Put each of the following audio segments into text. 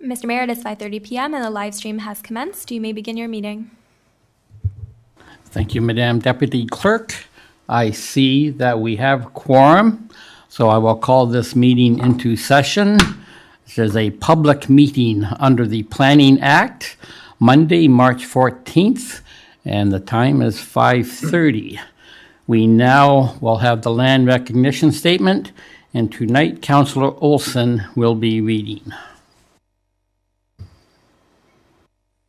Mr. Mayor, it is 5:30 p.m. and the live stream has commenced. You may begin your meeting. Thank you, Madam Deputy Clerk. I see that we have quorum, so I will call this meeting into session. This is a public meeting under the Planning Act, Monday, March 14th, and the time is 5:30. We now will have the land recognition statement, and tonight Councillor Olson will be reading.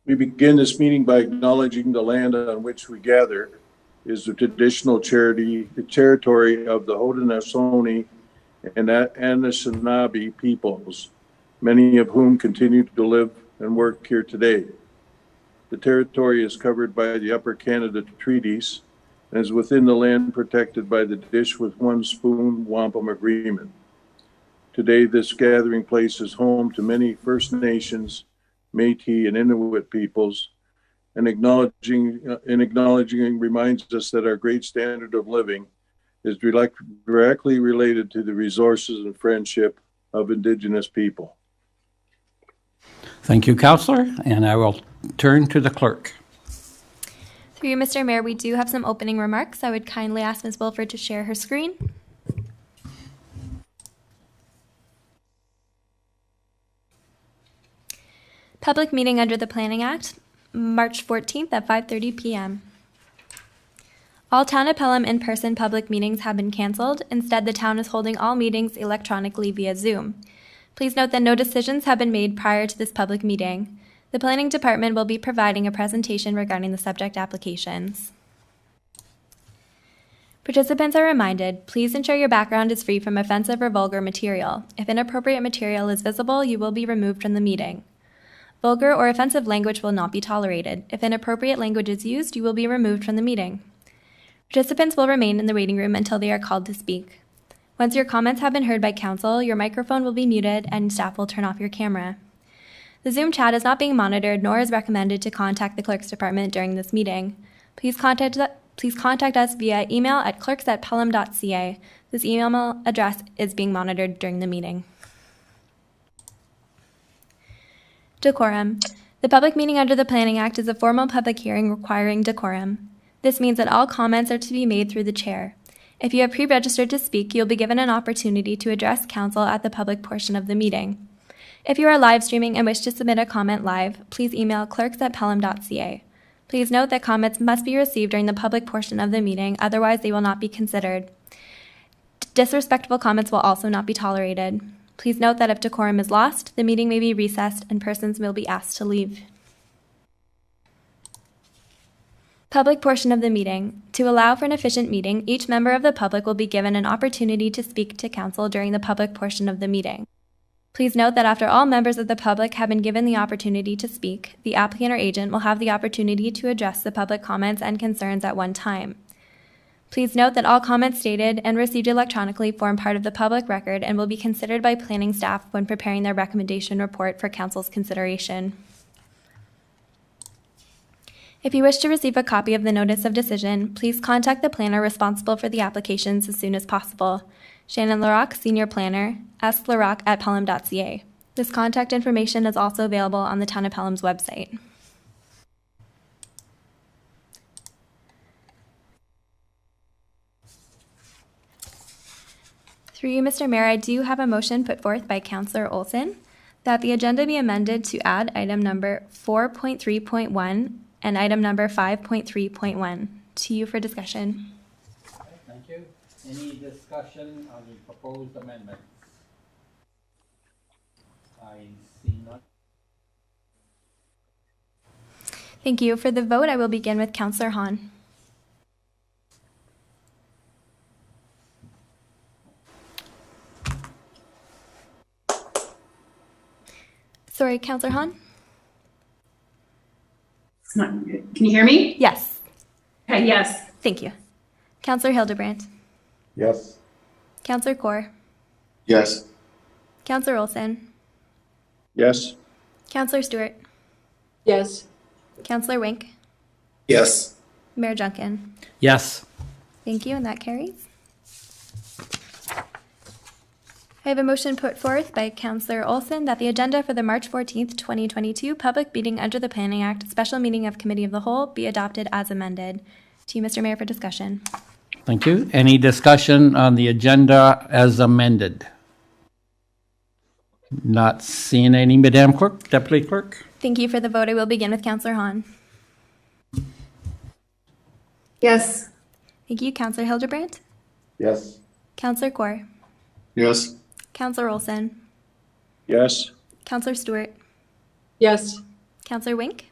We begin this meeting by acknowledging the land on which we gather is the traditional territory of the Haudenosaunee and Anishinaabe peoples, many of whom continue to live and work here today. The territory is covered by the Upper Canada Treaties and is within the land protected by the Dish with One Spoon Wampum Agreement. Today, this gathering place is home to many First Nations, Métis, and Inuit peoples, and acknowledging reminds us that our great standard of living is directly related to the resources and friendship of Indigenous people. Thank you, Councillor, and I will turn to the clerk. Through you, Mr. Mayor, we do have some opening remarks. I would kindly ask Ms. Wilford to share her screen. Public meeting under the Planning Act, March 14th at 5:30 p.m. All Town of Pelham in-person public meetings have been canceled. Instead, the town is holding all meetings electronically via Zoom. Please note that no decisions have been made prior to this public meeting. The Planning Department will be providing a presentation regarding the subject applications. Participants are reminded, please ensure your background is free from offensive or vulgar material. If inappropriate material is visible, you will be removed from the meeting. Vulgar or offensive language will not be tolerated. If inappropriate language is used, you will be removed from the meeting. Participants will remain in the waiting room until they are called to speak. Once your comments have been heard by council, your microphone will be muted and staff will turn off your camera. The Zoom chat is not being monitored, nor is recommended to contact the Clerk's Department during this meeting. Please contact us via email at clerks@pelham.ca. This email address is being monitored during the meeting. Decorum. The public meeting under the Planning Act is a formal public hearing requiring decorum. This means that all comments are to be made through the chair. If you have pre-registered to speak, you'll be given an opportunity to address council at the public portion of the meeting. If you are live streaming and wish to submit a comment live, please email clerks@pelham.ca. Please note that comments must be received during the public portion of the meeting, otherwise they will not be considered. Disrespectful comments will also not be tolerated. Please note that if decorum is lost, the meeting may be recessed and persons will be asked to leave. Public portion of the meeting. To allow for an efficient meeting, each member of the public will be given an opportunity to speak to council during the public portion of the meeting. Please note that after all members of the public have been given the opportunity to speak, the applicant or agent will have the opportunity to address the public comments and concerns at one time. Please note that all comments stated and received electronically form part of the public record and will be considered by planning staff when preparing their recommendation report for council's consideration. If you wish to receive a copy of the notice of decision, please contact the planner responsible for the applications as soon as possible. Shannon Larocque, Senior Planner, slarocque@pelham.ca. This contact information is also available on the Town of Pelham's website. Through you, Mr. Mayor, I do have a motion put forth by Councillor Olson that the agenda be amended to add item number 4.3.1 and item number 5.3.1 to you for discussion. Okay, thank you. Any discussion on the proposed amendments? I see none. Thank you. For the vote, I will begin with Councillor Hahn. Sorry, Councillor Hahn? It's not good. Can you hear me? Yes. Okay, yes. Thank you. Councillor Hildebrandt. Yes. Councillor Kaur. Yes. Counselor Olson, Yes. Counselor Stewart, Yes. Counselor Wink, Yes. Mayor Junkin. Yes. Thank you, and that carries. I have a motion put forth by Counselor Olson that the agenda for the March 14th, 2022 public meeting under the Planning Act, special meeting of Committee of the Whole, be adopted as amended. To you, Mr. Mayor, for discussion. Thank you. Any discussion on the agenda as amended? Not seeing any, Madam Clerk, Deputy Clerk? Thank you for the vote. I will begin with Counselor Hahn. Yes. Thank you, Counselor Hildebrandt, Yes. Counselor Kaur, Yes. Counselor Olson, Yes. Counselor Stewart, Yes. Counselor Wink,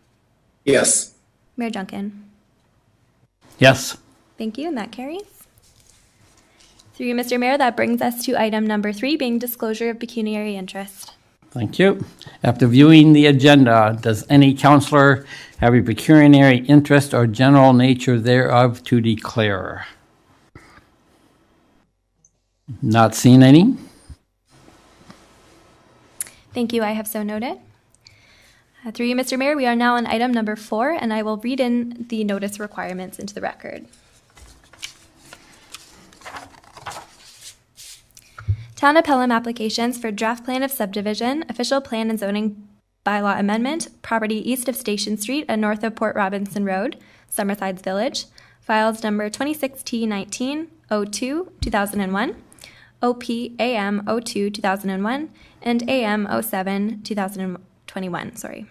Yes. Mayor Junkin. Yes. Thank you, and that carries. Through you, Mr. Mayor, that brings us to item number 3, being disclosure of pecuniary interest. Thank you. After viewing the agenda, does any counselor have a pecuniary interest or general nature thereof to declare? Not seeing any? Thank you. I have so noted. Through you, Mr. Mayor, we are now on item number 4, and I will read in the notice requirements into the record. Town of Pelham applications for draft plan of subdivision, official plan and zoning bylaw amendment, property east of Station Street and north of Port Robinson Road, Summerside's Village, files number 26T1902-2001, OP-AM02-2001, and AM07-2021,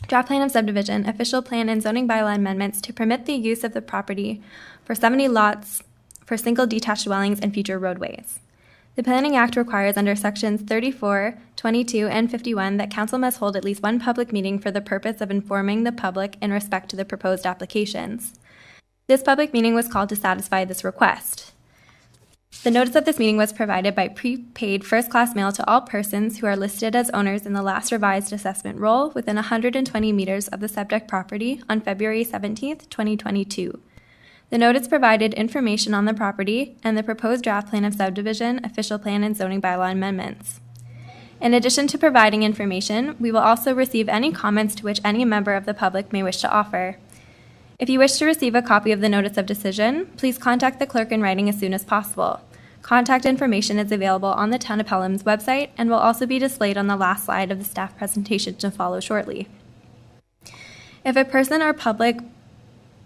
Draft plan of subdivision, official plan and zoning bylaw amendments to permit the use of the property for 70 lots for single detached dwellings and future roadways. The Planning Act requires under sections 34, 22, and 51 that council must hold at least one public meeting for the purpose of informing the public in respect to the proposed applications. This public meeting was called to satisfy this request. The notice of this meeting was provided by prepaid first-class mail to all persons who are listed as owners in the last revised assessment roll within 120 meters of the subject property on February 17, 2022. The notice provided information on the property and the proposed draft plan of subdivision, official plan, and zoning bylaw amendments. In addition to providing information, we will also receive any comments to which any member of the public may wish to offer. If you wish to receive a copy of the notice of decision, please contact the clerk in writing as soon as possible. Contact information is available on the Town of Pelham's website and will also be displayed on the last slide of the staff presentation to follow shortly. If a person or public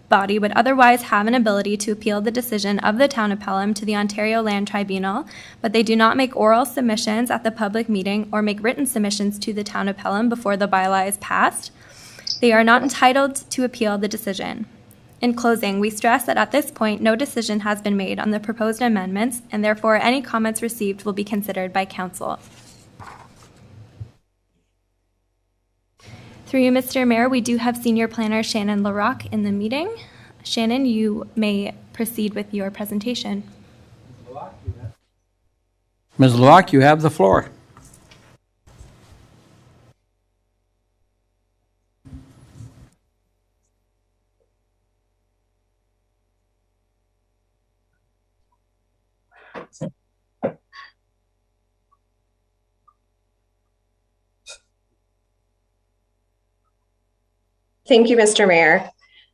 body would otherwise have an ability to appeal the decision of the Town of Pelham to the Ontario Land Tribunal, but they do not make oral submissions at the public meeting or make written submissions to the Town of Pelham before the bylaw is passed, they are not entitled to appeal the decision. In closing, we stress that at this point, no decision has been made on the proposed amendments, and therefore any comments received will be considered by council. Through you, Mr. Mayor, we do have Senior Planner Shannon LaRocque in the meeting. Shannon, you may proceed with your presentation. Ms. LaRocque, you have the floor. Thank you, Mr. Mayor.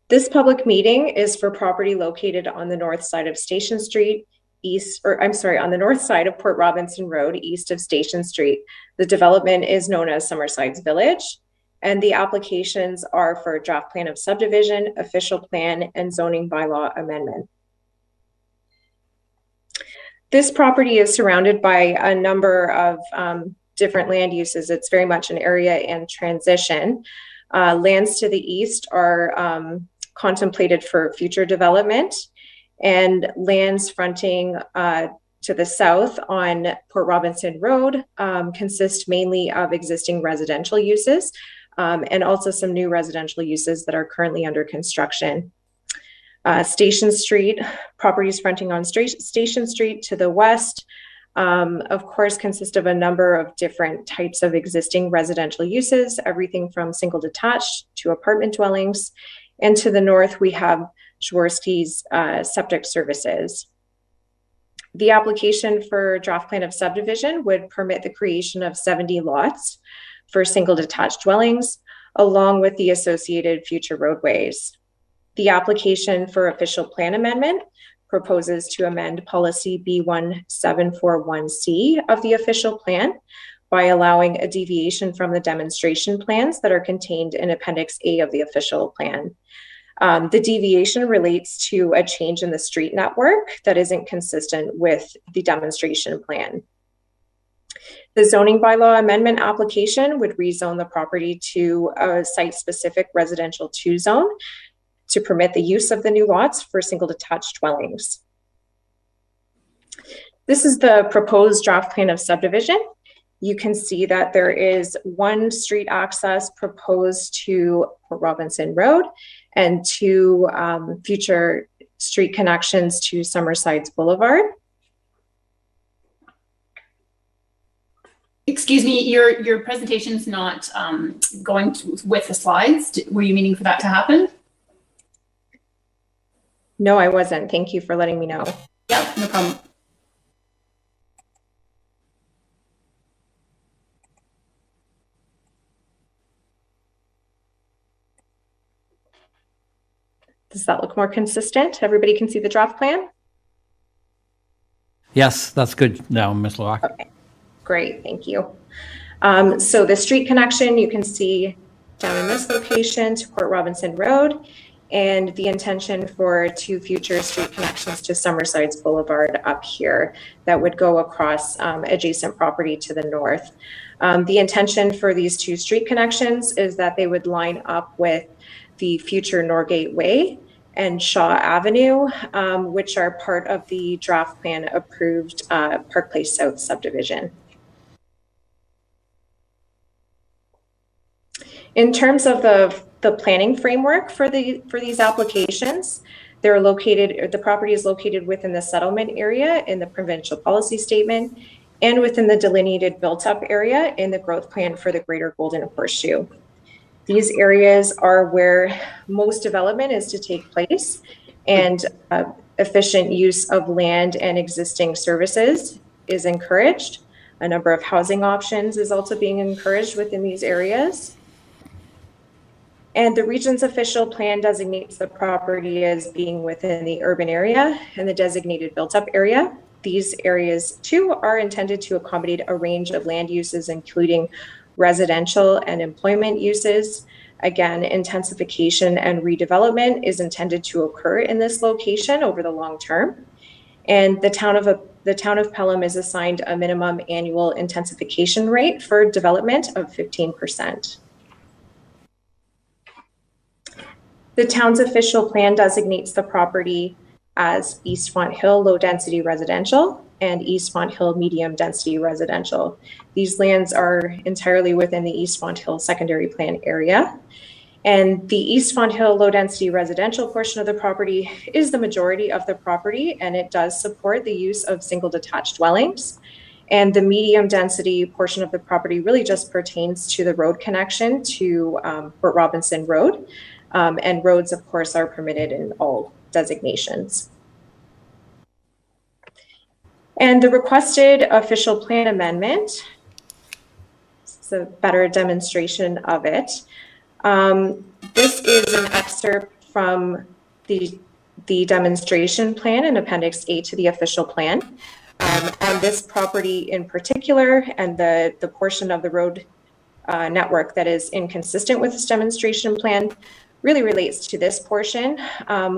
This public meeting is for property located on the north side of Station Street, on the north side of Port Robinson Road, east of Station Street. The development is known as Summerside's Village, and the applications are for a draft plan of subdivision, official plan, and zoning bylaw amendment. This property is surrounded by a number of different land uses. It's very much an area in transition. Lands to the east are contemplated for future development, and lands fronting to the south on Port Robinson Road consist mainly of existing residential uses and also some new residential uses that are currently under construction. Station Street, properties fronting on Station Street to the west, of course, consist of a number of different types of existing residential uses, everything from single detached to apartment dwellings. And to the north, we have Jaworski's septic services. The application for draft plan of subdivision would permit the creation of 70 lots for single detached dwellings, along with the associated future roadways. The application for official plan amendment proposes to amend policy B1741C of the official plan by allowing a deviation from the demonstration plans that are contained in Appendix A of the official plan. The deviation relates to a change in the street network that isn't consistent with the demonstration plan. The zoning bylaw amendment application would rezone the property to a site-specific residential 2 zone to permit the use of the new lots for single detached dwellings. This is the proposed draft plan of subdivision. You can see that there is 1 street access proposed to Port Robinson Road and 2 future street connections to Summerside Boulevard. Excuse me, your presentation's not going with the slides. Were you meaning for that to happen? No, I wasn't. Thank you for letting me know. Yep, no problem. Does that look more consistent? Everybody can see the draft plan? Yes, that's good now, Ms. Locke. Okay, great, thank you. So the street connection you can see down in this location to Port Robinson Road, and the intention for 2 future street connections to Summerside Boulevard up here that would go across adjacent property to the north. The intention for these 2 street connections is that they would line up with the future Norgate Way and Shaw Avenue, which are part of the draft plan approved Park Place South subdivision. In terms of the planning framework for these applications, they're located, the property is located within the settlement area in the provincial policy statement and within the delineated built up area in the growth plan for the Greater Golden Horseshoe. These areas are where most development is to take place, and efficient use of land and existing services is encouraged. A number of housing options is also being encouraged within these areas. And the region's official plan designates the property as being within the urban area and the designated built-up area. These areas, too, are intended to accommodate a range of land uses, including residential and employment uses. Again, intensification and redevelopment is intended to occur in this location over the long term. And the town of Pelham is assigned a minimum annual intensification rate for development of 15%. The town's official plan designates the property as East Fonthill Low Density Residential and East Fonthill Medium Density Residential. These lands are entirely within the East Fonthill Secondary Plan area. And the East Fonthill Low Density Residential portion of the property is the majority of the property, and it does support the use of single detached dwellings. And the medium density portion of the property really just pertains to the road connection to Port Robinson Road. And roads, of course, are permitted in all designations. And the requested official plan amendment, this is a better demonstration of it. This is an excerpt from the demonstration plan in Appendix A to the official plan. On this property in particular, and the portion of the road network that is inconsistent with this demonstration plan really relates to this portion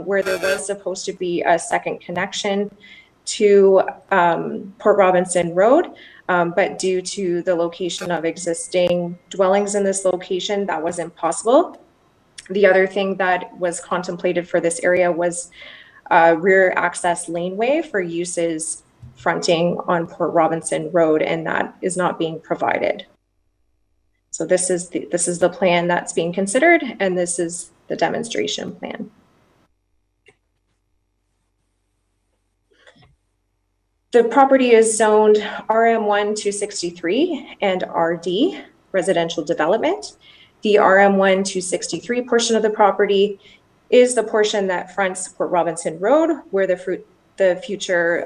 where there was supposed to be a second connection to Port Robinson Road, but due to the location of existing dwellings in this location, that wasn't possible. The other thing that was contemplated for this area was a rear access laneway for uses fronting on Port Robinson Road, and that is not being provided. So this is the plan that's being considered, and this is the demonstration plan. The property is zoned RM1 263 and RD, residential development. The RM1 263 portion of the property is the portion that fronts Port Robinson Road, where the the future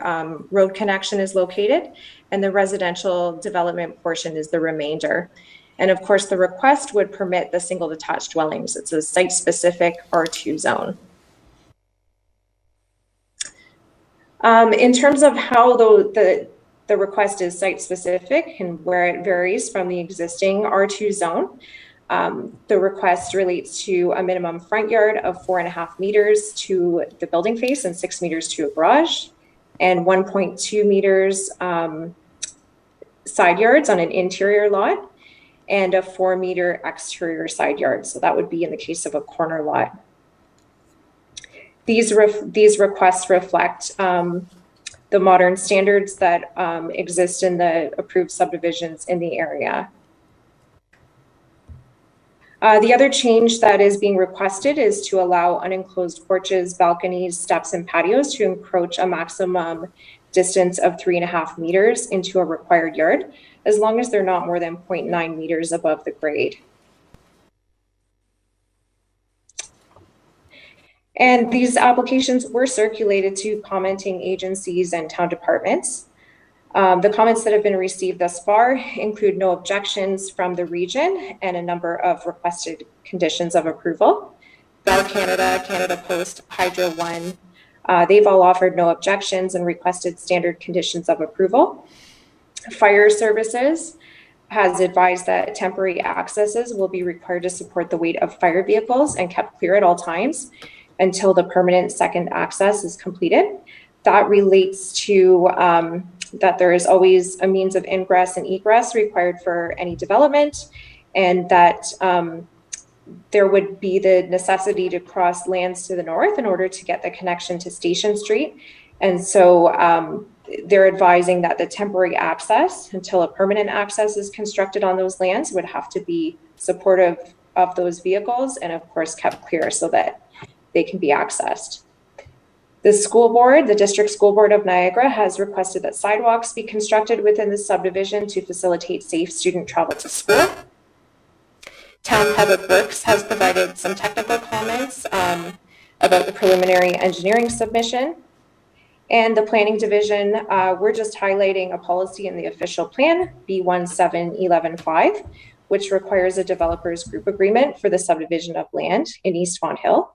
road connection is located, and the residential development portion is the remainder. And of course, the request would permit the single detached dwellings. It's a site-specific R2 zone. In terms of how the request is site-specific and where it varies from the existing R2 zone, the request relates to a minimum front yard of 4.5 meters to the building face and 6 meters to a garage, and 1.2 meters side yards on an interior lot, and a 4-meter exterior side yard. So that would be in the case of a corner lot. These requests reflect the modern standards that exist in the approved subdivisions in the area. The other change that is being requested is to allow unenclosed porches, balconies, steps, and patios to encroach a maximum distance of 3.5 meters into a required yard, as long as they're not more than 0.9 meters above the grade. And these applications were circulated to commenting agencies and town departments. The comments that have been received thus far include no objections from the region and a number of requested conditions of approval. Bell Canada, Canada Post, Hydro One, they've all offered no objections and requested standard conditions of approval. Fire Services has advised that temporary accesses will be required to support the weight of fire vehicles and kept clear at all times until the permanent second access is completed. That relates to that there is always a means of ingress and egress required for any development, and that there would be the necessity to cross lands to the north in order to get the connection to Station Street. And so they're advising that the temporary access until a permanent access is constructed on those lands would have to be supportive of those vehicles and of course kept clear so that they can be accessed. The school board, the district school board of Niagara, has requested that sidewalks be constructed within the subdivision to facilitate safe student travel to school. Town Public Works has provided some technical comments about the preliminary engineering submission. And the planning division, we're just highlighting a policy in the official plan, B17115, which requires a developer's group agreement for the subdivision of land in East Fonthill.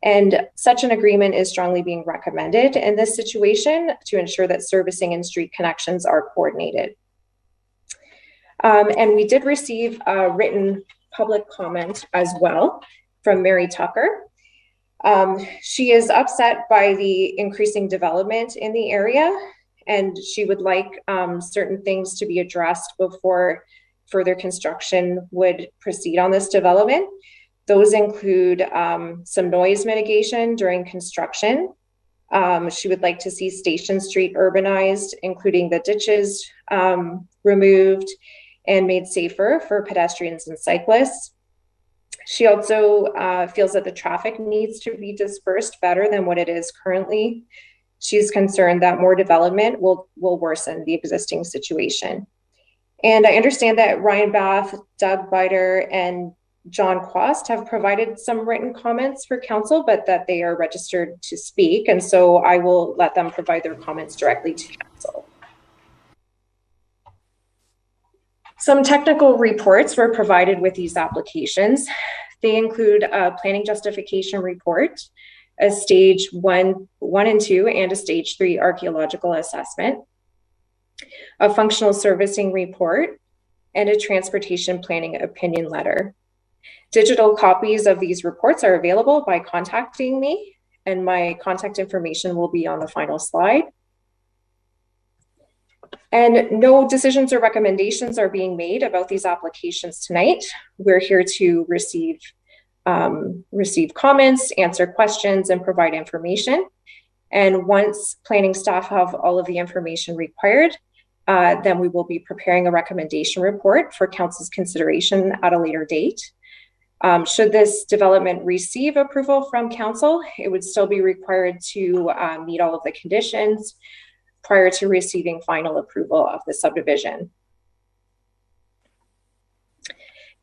And such an agreement is strongly being recommended in this situation to ensure that servicing and street connections are coordinated. And we did receive a written public comment as well from Mary Tucker. She is upset by the increasing development in the area, and she would like certain things to be addressed before further construction would proceed on this development. Those include some noise mitigation during construction. She would like to see Station Street urbanized, including the ditches removed and made safer for pedestrians and cyclists. She also feels that the traffic needs to be dispersed better than what it is currently. She's concerned that more development will worsen the existing situation. And I understand that Ryan Bath, Doug Biter, and John Quast have provided some written comments for council, but that they are registered to speak. And so I will let them provide their comments directly to council. Some technical reports were provided with these applications. They include a planning justification report, a stage 1 and 2, and a stage 3 archaeological assessment, a functional servicing report, and a transportation planning opinion letter. Digital copies of these reports are available by contacting me, and my contact information will be on the final slide. And no decisions or recommendations are being made about these applications tonight. We're here to receive comments, answer questions, and provide information. And once planning staff have all of the information required, then we will be preparing a recommendation report for council's consideration at a later date. Should this development receive approval from council, it would still be required to meet all of the conditions prior to receiving final approval of the subdivision.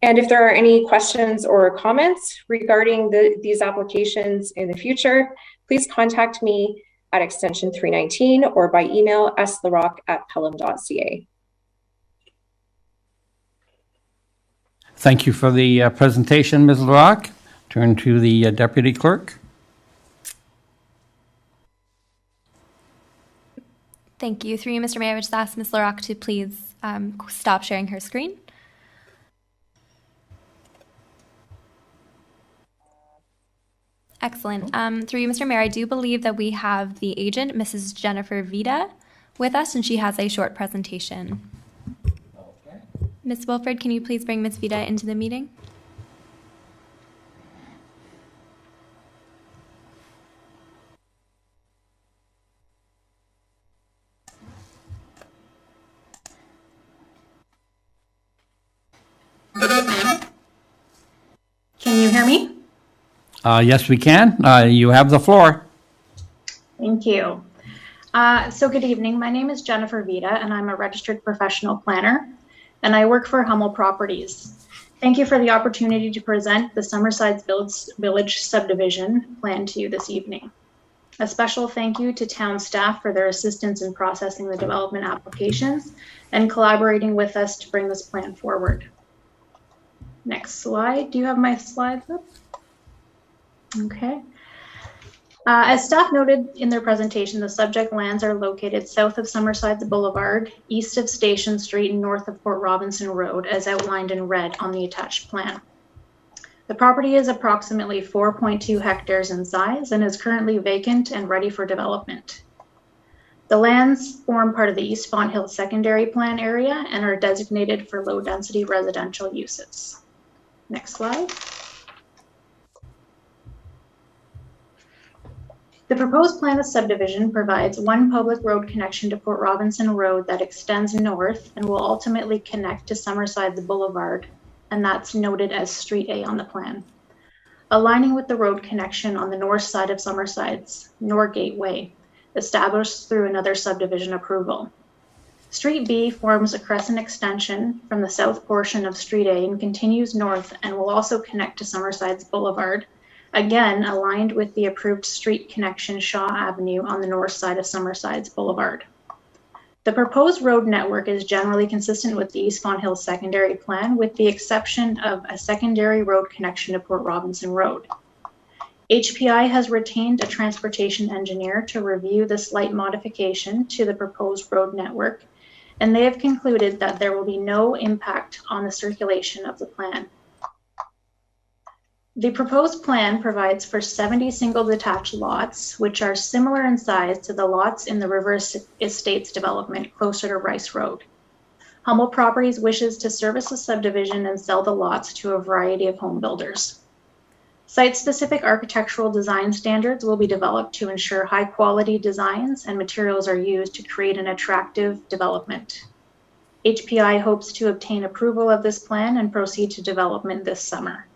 And if there are any questions or comments regarding these applications in the future, please contact me at extension 319 or by email slarock@pelham.ca. Thank you for the presentation, Ms. LaRock. Turn to the Deputy Clerk. Thank you. Through you, Mr. Mayor, I would just ask Ms. LaRock to please stop sharing her screen. Excellent. Through you, Mr. Mayor, I do believe that we have the agent, Mrs. Jennifer Vida, with us, and she has a short presentation. Okay. Ms. Wilford, can you please bring Ms. Vida into the meeting? Can you hear me? Yes, we can. You have the floor. Thank you. So good evening. My name is Jennifer Vida, and I'm a registered professional planner, and I work for Hummel Properties. Thank you for the opportunity to present the Summerside Village Subdivision plan to you this evening. A special thank you to town staff for their assistance in processing the development applications and collaborating with us to bring this plan forward. Next slide. Do you have my slides up? Okay. As staff noted in their presentation, the subject lands are located south of Summerside Boulevard, east of Station Street, and north of Port Robinson Road, as outlined in red on the attached plan. The property is approximately 4.2 hectares in size and is currently vacant and ready for development. The lands form part of the East Fonthill Secondary Plan area and are designated for low-density residential uses. Next slide. The proposed plan of subdivision provides one public road connection to Port Robinson Road that extends north and will ultimately connect to Summerside Boulevard, and that's noted as Street A on the plan, aligning with the road connection on the north side of Summerside's Norgate Way, established through another subdivision approval. Street B forms a crescent extension from the south portion of Street A and continues north and will also connect to Summerside's Boulevard, again aligned with the approved street connection Shaw Avenue on the north side of Summerside's Boulevard. The proposed road network is generally consistent with the East Fonthill Secondary Plan, with the exception of a secondary road connection to Port Robinson Road. HPI has retained a transportation engineer to review the slight modification to the proposed road network, and they have concluded that there will be no impact on the circulation of the plan. The proposed plan provides for 70 single detached lots, which are similar in size to the lots in the River Estates development closer to Rice Road. Hummel Properties wishes to service the subdivision and sell the lots to a variety of home builders. Site-specific architectural design standards will be developed to ensure high-quality designs and materials are used to create an attractive development. HPI hopes to obtain approval of this plan and proceed to development this summer.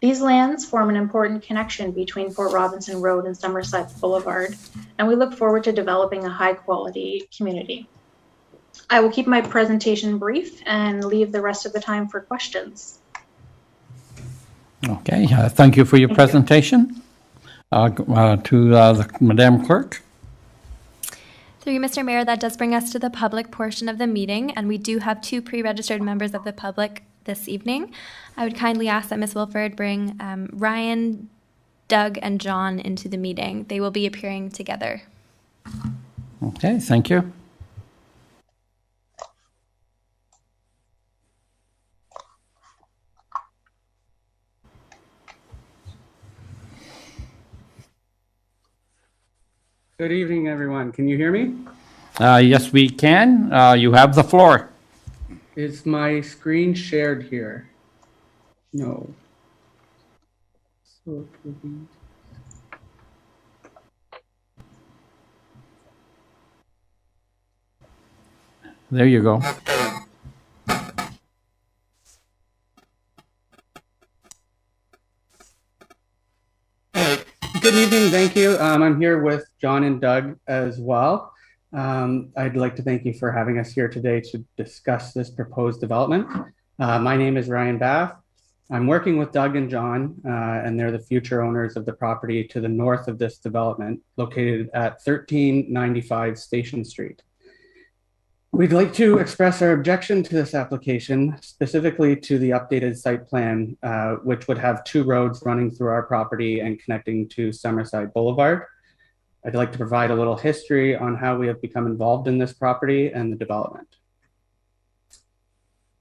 These lands form an important connection between Port Robinson Road and Summerside Boulevard, and we look forward to developing a high-quality community. I will keep my presentation brief and leave the rest of the time for questions. Okay, thank you for your presentation. To Madam Clerk. Through you, Mr. Mayor, that does bring us to the public portion of the meeting, and we do have two pre-registered members of the public this evening. I would kindly ask that Ms. Wilford bring Ryan, Doug, and John into the meeting. They will be appearing together. Okay, thank you. Good evening, everyone. Can you hear me? Yes, we can. You have the floor. Is my screen shared here? No. So it will be... There you go. Good evening, thank you. I'm here with John and Doug as well. I'd like to thank you for having us here today to discuss this proposed development. My name is Ryan Bath, I'm working with Doug and John, and they're the future owners of the property to the north of this development, located at 1395 Station Street. We'd like to express our objection to this application, specifically to the updated site plan, which would have two roads running through our property and connecting to Summerside Boulevard. I'd like to provide a little history on how we have become involved in this property and the development.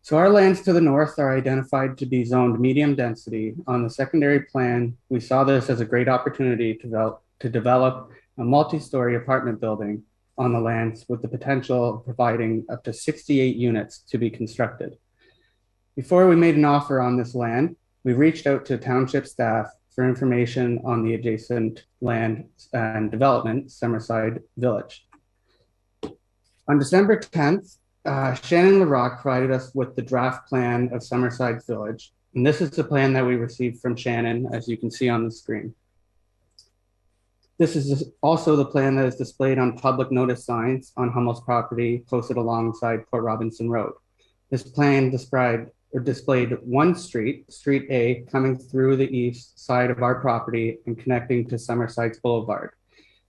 So our lands to the north are identified to be zoned medium density. On the secondary plan, we saw this as a great opportunity to develop a multi-story apartment building on the lands with the potential of providing up to 68 units to be constructed. Before we made an offer on this land, we reached out to township staff for information on the adjacent land and development, Summerside Village. On December 10th, Shannon LaRock provided us with the draft plan of Summerside Village. And this is the plan that we received from Shannon, as you can see on the screen. This is also the plan that is displayed on public notice signs on Hummel's property posted alongside Port Robinson Road. This plan displayed one street, Street A, coming through the east side of our property and connecting to Summerside Boulevard.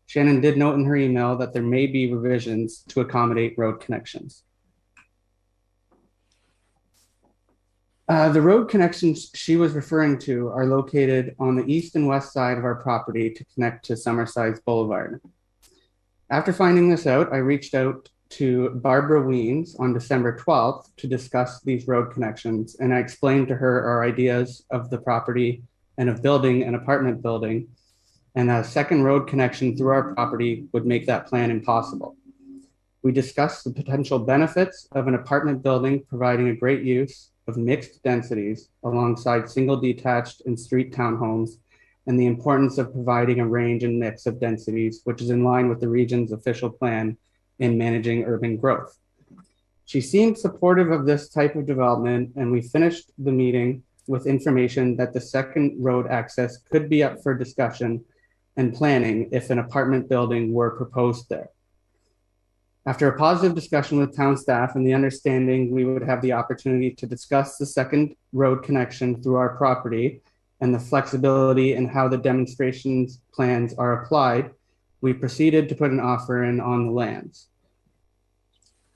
Shannon did note in her email that there may be revisions to accommodate road connections. The road connections she was referring to are located on the east and west side of our property to connect to Summerside Boulevard. After finding this out, I reached out to Barbara Weens on December 12th to discuss these road connections, and I explained to her our ideas of the property and of building an apartment building, and a second road connection through our property would make that plan impossible. We discussed the potential benefits of an apartment building providing a great use of mixed densities alongside single detached and street townhomes, and the importance of providing a range and mix of densities, which is in line with the region's official plan in managing urban growth. She seemed supportive of this type of development, and we finished the meeting with information that the second road access could be up for discussion and planning if an apartment building were proposed there. After a positive discussion with town staff and the understanding we would have the opportunity to discuss the second road connection through our property and the flexibility in how the demonstrations plans are applied, we proceeded to put an offer in on the lands.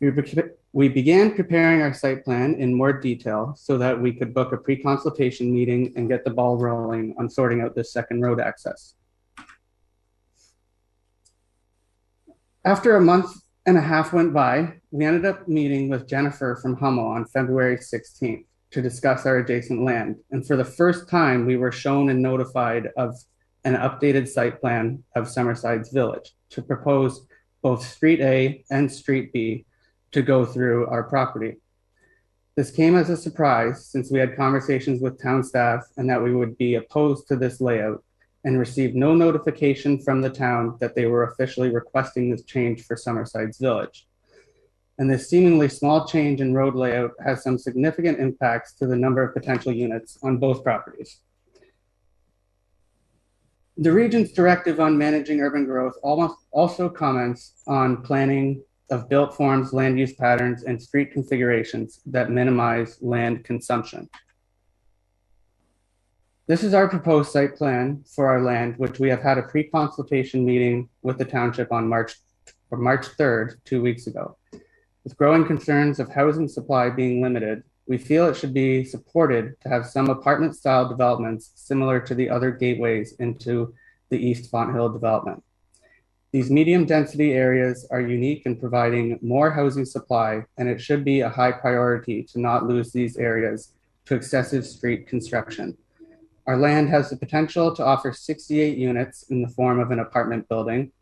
We began preparing our site plan in more detail so that we could book a pre-consultation meeting and get the ball rolling on sorting out this second road access. After a month and a half went by, we ended up meeting with Jennifer from Hummel on February 16th to discuss our adjacent land. And for the first time, we were shown and notified of an updated site plan of Summerside's Village to propose both Street A and Street B to go through our property. This came as a surprise since we had conversations with town staff and that we would be opposed to this layout, and received no notification from the town that they were officially requesting this change for Summerside's Village. And this seemingly small change in road layout has some significant impacts to the number of potential units on both properties. The region's directive on managing urban growth also comments on planning of built forms, land use patterns, and street configurations that minimize land consumption. This is our proposed site plan for our land, which we have had a pre-consultation meeting with the township on March 3rd, 2 weeks ago. With growing concerns of housing supply being limited, we feel it should be supported to have some apartment style developments similar to the other gateways into the East Fonthill development. These medium density areas are unique in providing more housing supply, and it should be a high priority to not lose these areas to excessive street construction. Our land has the potential to offer 68 units in the form of an apartment building,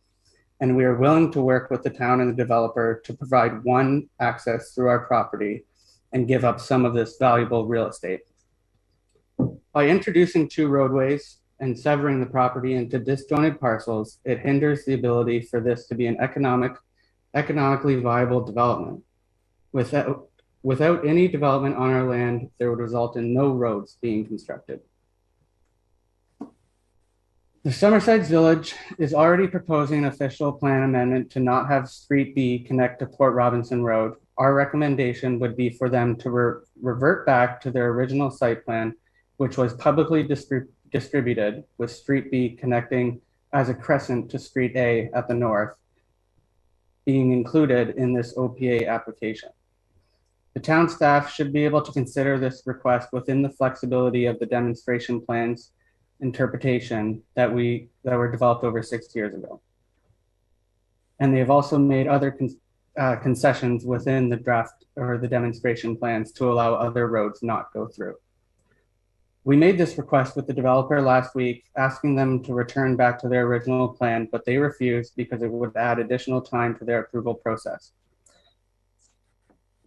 and we are willing to work with the town and the developer to provide one access through our property and give up some of this valuable real estate. By introducing two roadways and severing the property into disjointed parcels, it hinders the ability for this to be an economically viable development. Without any development on our land, there would result in no roads being constructed. The Summerside Village is already proposing an official plan amendment to not have Street B connect to Port Robinson Road. Our recommendation would be for them to revert back to their original site plan, which was publicly distributed, with Street B connecting as a crescent to Street A at the north, being included in this OPA application. The town staff should be able to consider this request within the flexibility of the demonstration plans interpretation that were developed over 6 years ago. And they've also made other concessions within the draft or the demonstration plans to allow other roads not go through. We made this request with the developer last week, asking them to return back to their original plan, but they refused because it would add additional time to their approval process.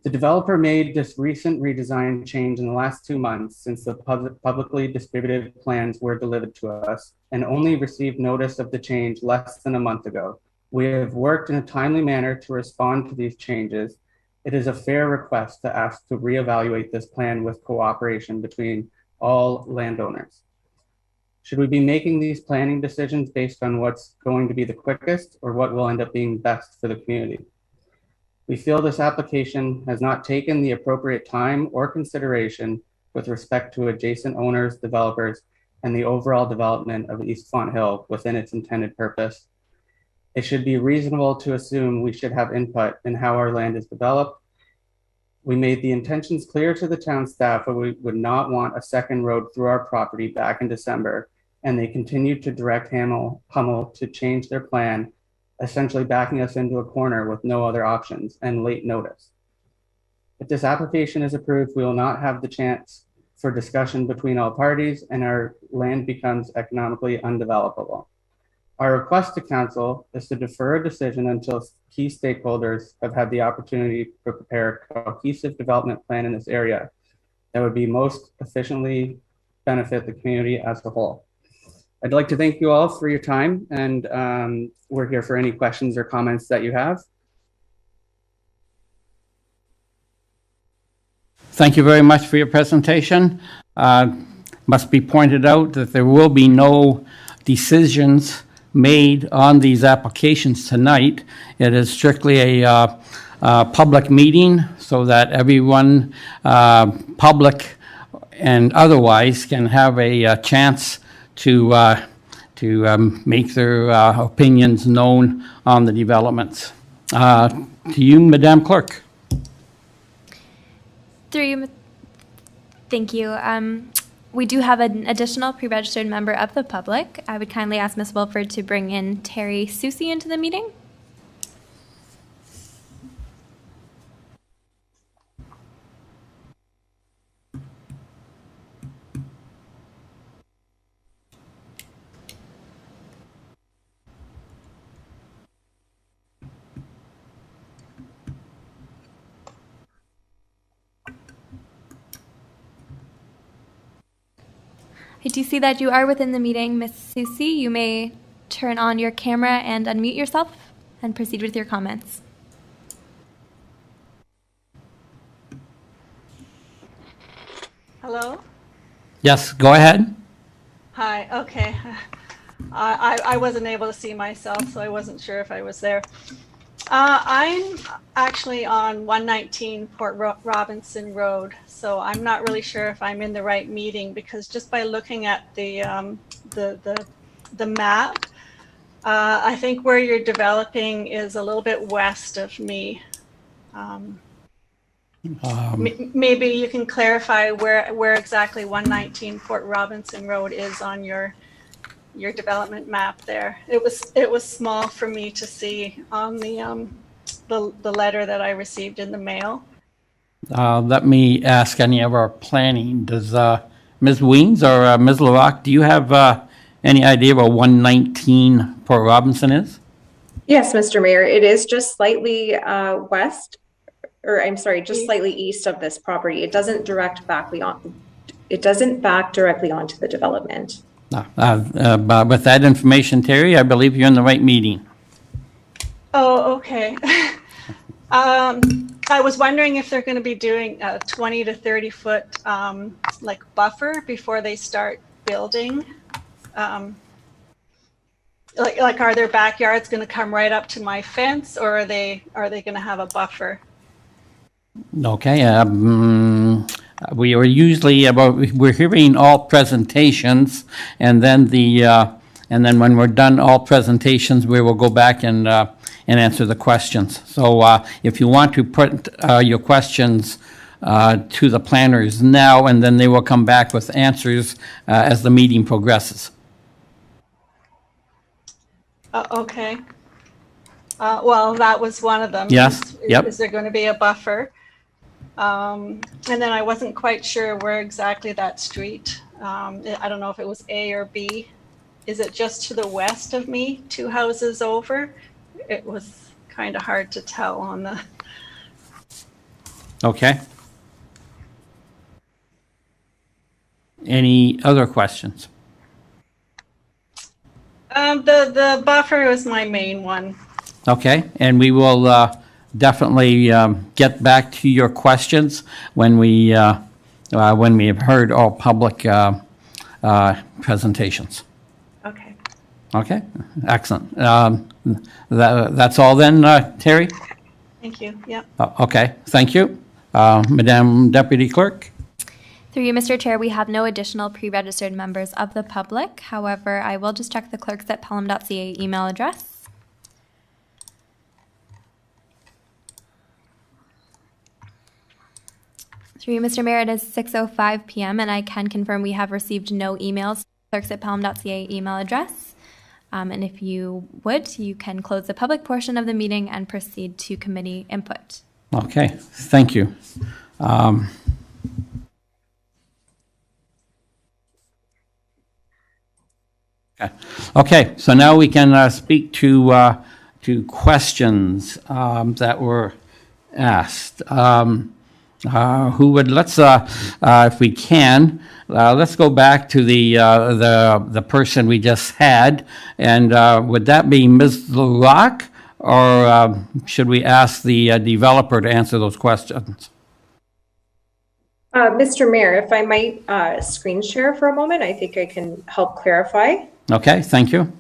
The developer made this recent redesign change in the last 2 months since the publicly distributed plans were delivered to us, and only received notice of the change less than a month ago. We have worked in a timely manner to respond to these changes. It is a fair request to ask to reevaluate this plan with cooperation between all landowners. Should we be making these planning decisions based on what's going to be the quickest or what will end up being best for the community? We feel this application has not taken the appropriate time or consideration with respect to adjacent owners, developers, and the overall development of East Fonthill within its intended purpose. It should be reasonable to assume we should have input in how our land is developed. We made the intentions clear to the town staff, but we would not want a second road through our property back in December, and they continued to direct Hummel to change their plan, essentially backing us into a corner with no other options and late notice. If this application is approved, we will not have the chance for discussion between all parties and our land becomes economically undevelopable. Our request to council is to defer a decision until key stakeholders have had the opportunity to prepare a cohesive development plan in this area that would be most efficiently benefit the community as a whole. I'd like to thank you all for your time, and we're here for any questions or comments that you have. Thank you very much for your presentation. Must be pointed out that there will be no decisions made on these applications tonight. It is strictly a public meeting so that everyone, public and otherwise, can have a chance to make their opinions known on the developments. To you, Madam Clerk. Through you, thank you. We do have an additional pre-registered member of the public. I would kindly ask Ms. Wilford to bring in Terry Susie into the meeting. I do see that you are within the meeting, Ms. Susie. You may turn on your camera and unmute yourself and proceed with your comments. Hello? Yes, go ahead. Hi, okay. I wasn't able to see myself, so I wasn't sure if I was there. I'm actually on 119 Port Robinson Road, so I'm not really sure if I'm in the right meeting, because just by looking at the map, I think where you're developing is a little bit west of me. Maybe you can clarify where exactly 119 Port Robinson Road is on your development map there. It was small for me to see on the letter that I received in the mail. Let me ask any of our planning. Does Ms. Weems or Ms. LaRock, do you have any idea where 119 Port Robinson is? Yes, Mr. Mayor, it is just slightly west, or I'm sorry, just slightly east of this property. It doesn't back directly onto the development. With that information, Terry, I believe you're in the right meeting. Oh, okay. I was wondering if they're going to be doing a 20 to 30 foot like buffer before they start building. Like are their backyards going to come right up to my fence, or are they going to have a buffer? Okay. we are usually we're hearing all presentations, and then when we're done all presentations, we will go back and answer the questions. So if you want to put your questions to the planners now, and then they will come back with answers as the meeting progresses. Okay. Well, that was one of them. Yes. Yep. Is there going to be a buffer? And then I wasn't quite sure where exactly that street. I don't know if it was A or B. Is it just to the west of me, 2 houses over? It was kind of hard to tell on the. Okay. Any other questions? The buffer was my main one. Okay, and we will definitely get back to your questions when we have heard all public presentations. Okay. Okay, excellent. That's all then, Terry? Thank you. Yep. Okay, thank you. Madam Deputy Clerk? Through you, Mr. Chair, we have no additional pre-registered members of the public. However, I will just check the clerk's at pelham.ca email address. Through you, Mr. Mayor, it is 6:05 p.m. and I can confirm we have received no emails. Clerks at pelham.ca email address. And if you would, you can close the public portion of the meeting and proceed to committee input. Okay, thank you. Okay, so now we can speak to questions that were asked. Who would, if we can, let's go back to the person we just had, and would that be Ms. LaRock, or should we ask the developer to answer those questions? Mr. Mayor, if I might screen share for a moment, I think I can help clarify. Okay, thank you.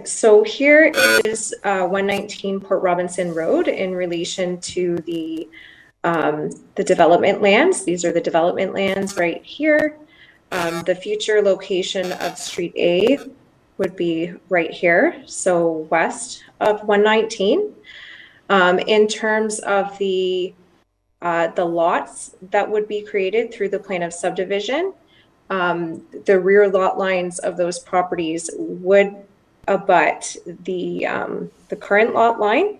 So here is 119 Port Robinson Road in relation to the development lands. These are the development lands right here. The future location of Street A would be right here, so west of 119. In terms of the lots that would be created through the plan of subdivision, the rear lot lines of those properties would abut the current lot line.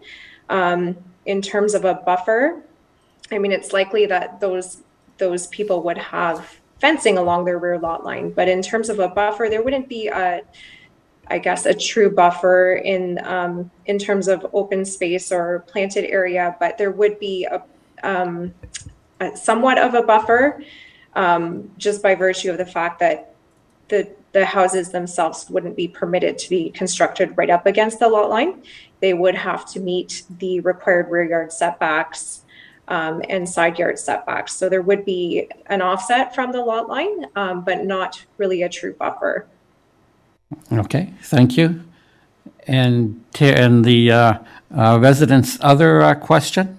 In terms of a buffer, I mean, it's likely that those people would have fencing along their rear lot line, but in terms of a buffer, there wouldn't be I guess a true buffer in terms of open space or planted area, but there would be a somewhat of a buffer, just by virtue of the fact that the houses themselves wouldn't be permitted to be constructed right up against the lot line. They would have to meet the required rear yard setbacks and side yard setbacks. So there would be an offset from the lot line, but not really a true buffer. Okay, thank you. And the residents' other question?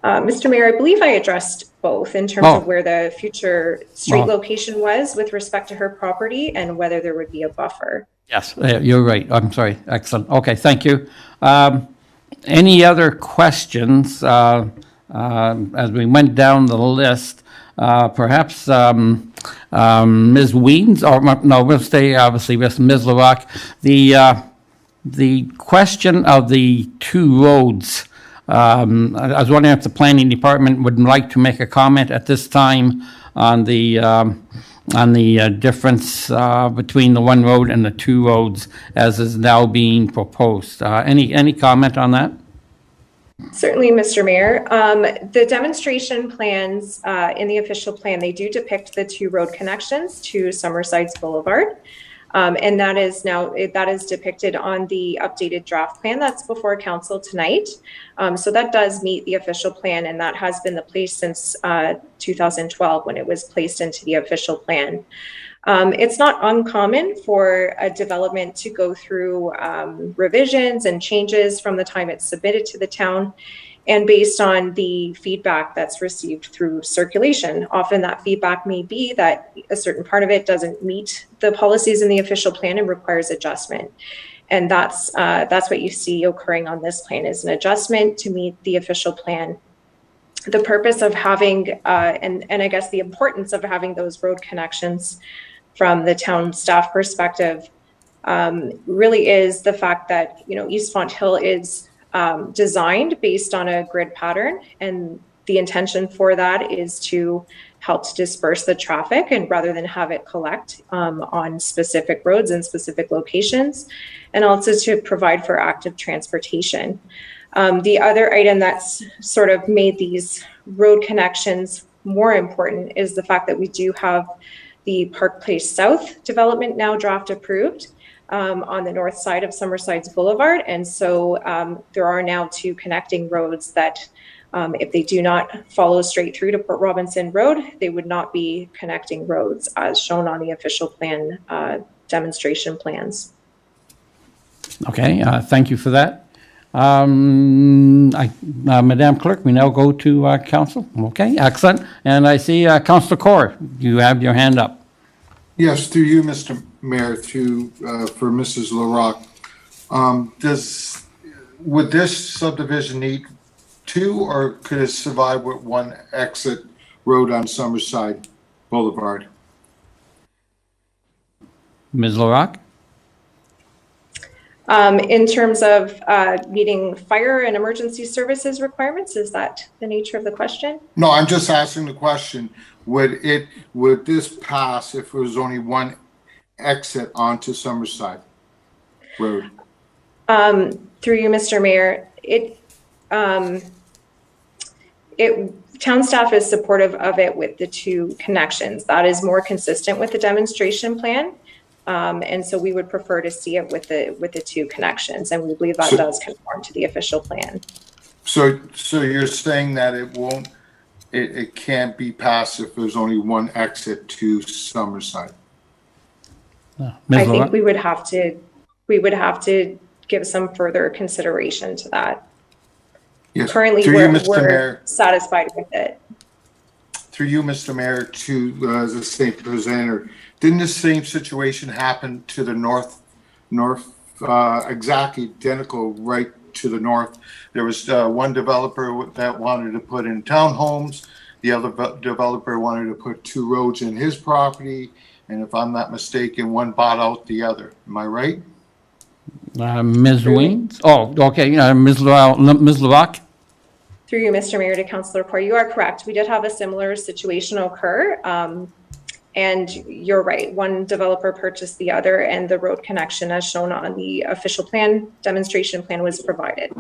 Mr. Mayor, I believe I addressed both in terms of where the future street location was with respect to her property and whether there would be a buffer. Yes, you're right. I'm sorry. Excellent. Okay, thank you. Any other questions as we went down the list? Perhaps Ms. Weens, or no, we'll stay obviously with Ms. LaRock. The question of the two roads. I was wondering if the planning department would like to make a comment at this time on the difference between the one road and the two roads as is now being proposed. Any comment on that? Certainly, Mr. Mayor. The demonstration plans in the official plan, they do depict the two road connections to Summerside's Boulevard. And that is depicted on the updated draft plan that's before council tonight. So that does meet the official plan, and that has been the place since 2012 when it was placed into the official plan. It's not uncommon for a development to go through revisions and changes from the time it's submitted to the town, and based on the feedback that's received through circulation. Often that feedback may be that a certain part of it doesn't meet the policies in the official plan and requires adjustment. And that's what you see occurring on this plan, is an adjustment to meet the official plan. The purpose of having, and I guess the importance of having those road connections from the town staff perspective really is the fact that, East Fonthill is designed based on a grid pattern, and the intention for that is to help to disperse the traffic, and rather than have it collect on specific roads and specific locations, and also to provide for active transportation. The other item that's sort of made these road connections more important is the fact that we do have the Park Place South development now draft approved on the north side of Summerside's Boulevard. And so there are now 2 connecting roads that if they do not follow straight through to Port Robinson Road, they would not be connecting roads as shown on the official plan demonstration plans. Okay, thank you for that. Madam Clerk, we now go to Council. Okay, excellent. And I see Councillor Kaur, you have your hand up. Yes, through you, Mr. Mayor, for Mrs. LaRock. Would this subdivision need 2, or could it survive with 1 exit road on Summerside Boulevard? Ms. LaRock? In terms of meeting fire and emergency services requirements, is that the nature of the question? No, I'm just asking the question. Would this pass if there was only 1 exit onto Summerside Road? Through you, Mr. Mayor, town staff is supportive of it with the 2 connections. That is more consistent with the demonstration plan. And so we would prefer to see it with the 2 connections, and we believe that does conform to the official plan. So you're saying that it can't be passed if there's only 1 exit to Summerside? I think we would have to give some further consideration to that. Yes. Currently, we're satisfied with it. Through you, Mr. Mayor, to the state presenter, didn't the same situation happen to the north, exactly identical right to the north? There was 1 developer that wanted to put in townhomes. The other developer wanted to put 2 roads in his property. And if I'm not mistaken, 1 bought out the other. Am I right? Ms. Weens? Oh, okay. Ms. LaRock? Through you, Mr. Mayor, to Councillor Kaur, you are correct. We did have a similar situation occur. And you're right, 1 developer purchased the other, and the road connection as shown on the official plan, demonstration plan, was provided.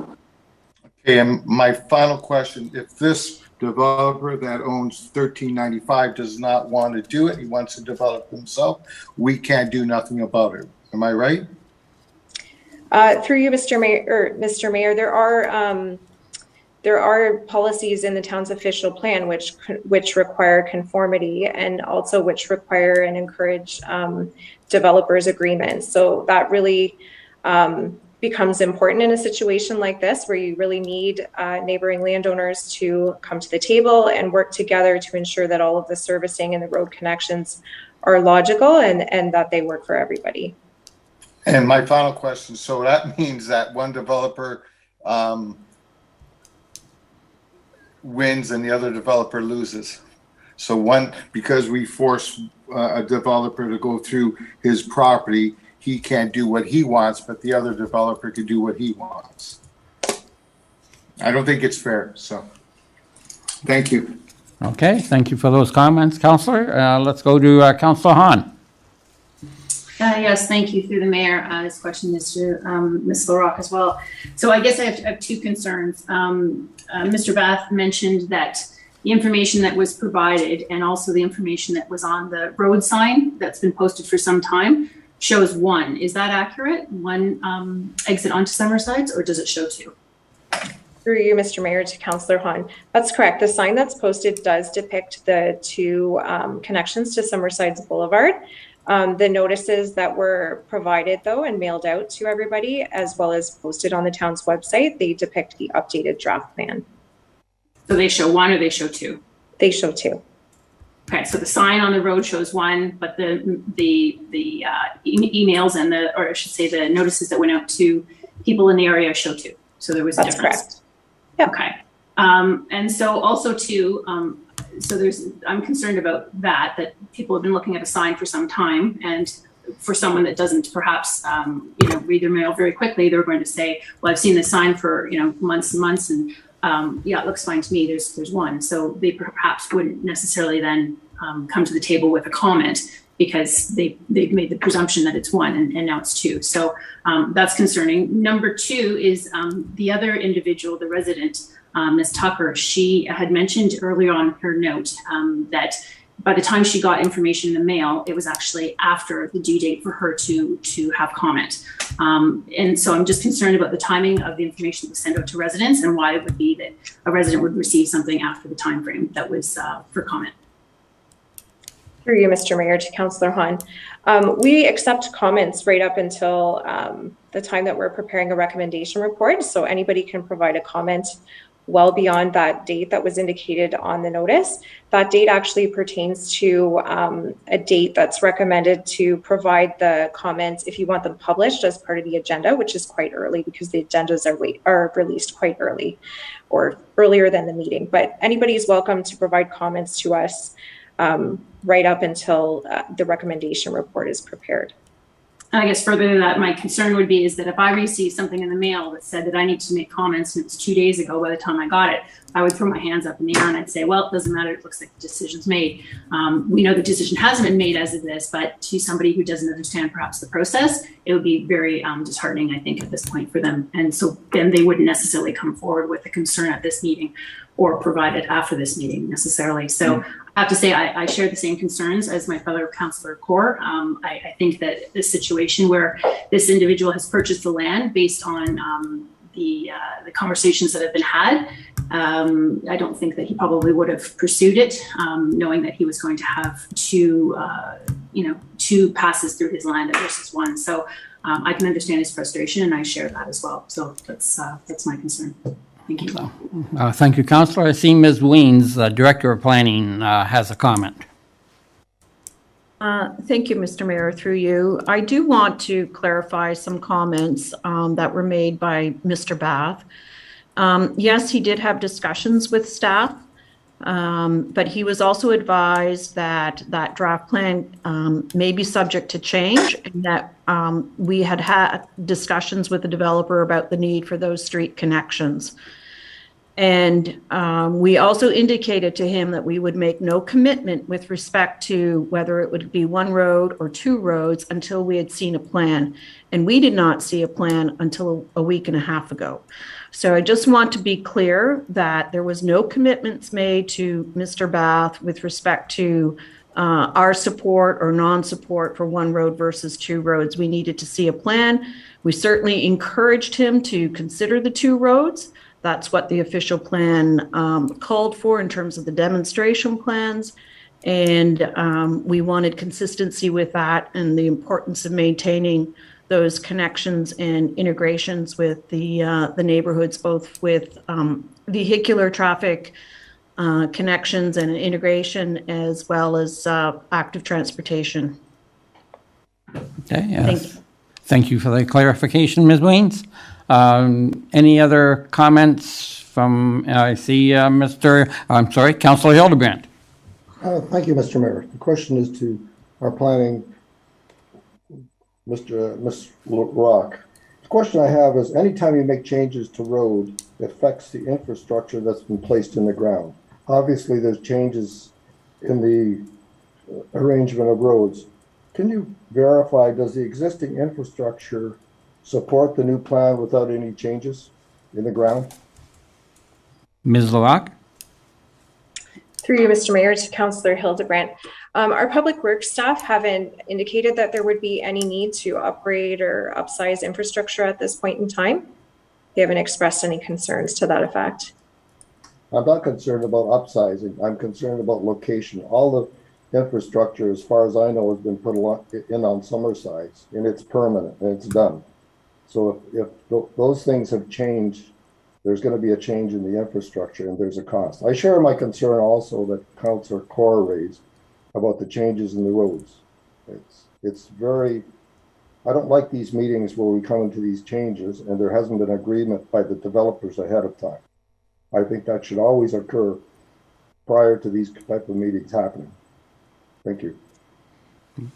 Okay, and my final question, if this developer that owns 1395 does not want to do it, he wants to develop himself, we can't do nothing about it. Am I right? Through you, Mr. Mayor, there are policies in the town's official plan which require conformity, and also which require and encourage developers' agreements. So that really becomes important in a situation like this, where you really need neighboring landowners to come to the table and work together to ensure that all of the servicing and the road connections are logical and that they work for everybody. And my final question, so that means that 1 developer wins and the other developer loses. So because we force a developer to go through his property, he can't do what he wants, but the other developer can do what he wants. I don't think it's fair, so thank you. Okay, thank you for those comments, Councillor. Let's go to Councillor Hahn. Yes, thank you, through the mayor. This question is to Ms. LaRock as well. So I guess I have 2 concerns. Mr. Bath mentioned that the information that was provided and also the information that was on the road sign that's been posted for some time shows 1. Is that accurate? 1 exit onto Summersides, or does it show 2? Through you, Mr. Mayor, to Councillor Hahn. That's correct. The sign that's posted does depict the 2 connections to Summersides Boulevard. The notices that were provided, though, and mailed out to everybody, as well as posted on the town's website, they depict the updated draft plan. So they show one or they show two? They show two. Okay, so the sign on the road shows one, but the emails and or I should say the notices that went out to people in the area show two. So there was a difference. That's correct. Yep. Okay. And so also too, so I'm concerned about that people have been looking at a sign for some time, and for someone that doesn't perhaps, read their mail very quickly, they're going to say, well, I've seen this sign for, months and months, and yeah, it looks fine to me. There's one. So they perhaps wouldn't necessarily then come to the table with a comment because they've made the presumption that it's one and now it's two. So that's concerning. Number two is the other individual, the resident, Ms. Tucker, she had mentioned earlier on her note that by the time she got information in the mail, it was actually after the due date for her to have comment. And so I'm just concerned about the timing of the information that was sent out to residents and why it would be that a resident would receive something after the time frame that was for comment. Through you, Mr. Mayor, to Councillor Hahn. We accept comments right up until the time that we're preparing a recommendation report. So anybody can provide a comment well beyond that date that was indicated on the notice. That date actually pertains to a date that's recommended to provide the comments if you want them published as part of the agenda, which is quite early because the agendas are released quite early or earlier than the meeting. But anybody is welcome to provide comments to us right up until the recommendation report is prepared. And I guess further to that, my concern would be is that if I received something in the mail that said that I need to make comments and it was 2 days ago by the time I got it, I would throw my hands up in the air and I'd say, well, it doesn't matter. It looks like the decision's made. We know the decision hasn't been made as of this, but to somebody who doesn't understand perhaps the process, it would be very disheartening, I think, at this point for them. And so then they wouldn't necessarily come forward with a concern at this meeting or provide it after this meeting necessarily. So I have to say I share the same concerns as my fellow Councillor Kaur. I think that this situation where this individual has purchased the land based on the conversations that have been had, I don't think that he probably would have pursued it, knowing that he was going to have two passes through his land versus one. So I can understand his frustration, and I share that as well. So that's my concern. Thank you. Thank you, Councillor. I see Ms. Weens, Director of Planning, has a comment. Thank you, Mr. Mayor, through you. I do want to clarify some comments that were made by Mr. Bath. Yes, he did have discussions with staff, but he was also advised that that draft plan may be subject to change, and that we had discussions with the developer about the need for those street connections. And we also indicated to him that we would make no commitment with respect to whether it would be one road or two roads until we had seen a plan. And we did not see a plan until a week and a half ago. So I just want to be clear that there was no commitments made to Mr. Bath with respect to our support or non-support for one road versus two roads. We needed to see a plan. We certainly encouraged him to consider the two roads. That's what the official plan called for in terms of the demonstration plans. And we wanted consistency with that and the importance of maintaining those connections and integrations with the neighborhoods, both with vehicular traffic connections and integration, as well as active transportation. Okay, yes. Thank you for the clarification, Ms. Weens. Any other comments from, I see Councillor Hildebrand. Thank you, Mr. Mayor. The question is to our planning, Ms. Rock. The question I have is, anytime you make changes to road, it affects the infrastructure that's been placed in the ground. Obviously, there's changes in the arrangement of roads. Can you verify, does the existing infrastructure support the new plan without any changes in the ground? Ms. LaRocque? Through you, Mr. Mayor, to Councillor Hildebrand. Our public works staff haven't indicated that there would be any need to upgrade or upsize infrastructure at this point in time. They haven't expressed any concerns to that effect. I'm not concerned about upsizing. I'm concerned about location. All the infrastructure, as far as I know, has been put in on Summerside, and it's permanent and it's done. So if those things have changed, there's going to be a change in the infrastructure and there's a cost. I share my concern also that Councillor Corr raised about the changes in the roads. It's very, I don't like these meetings where we come into these changes and there hasn't been agreement by the developers ahead of time. I think that should always occur prior to these type of meetings happening. Thank you.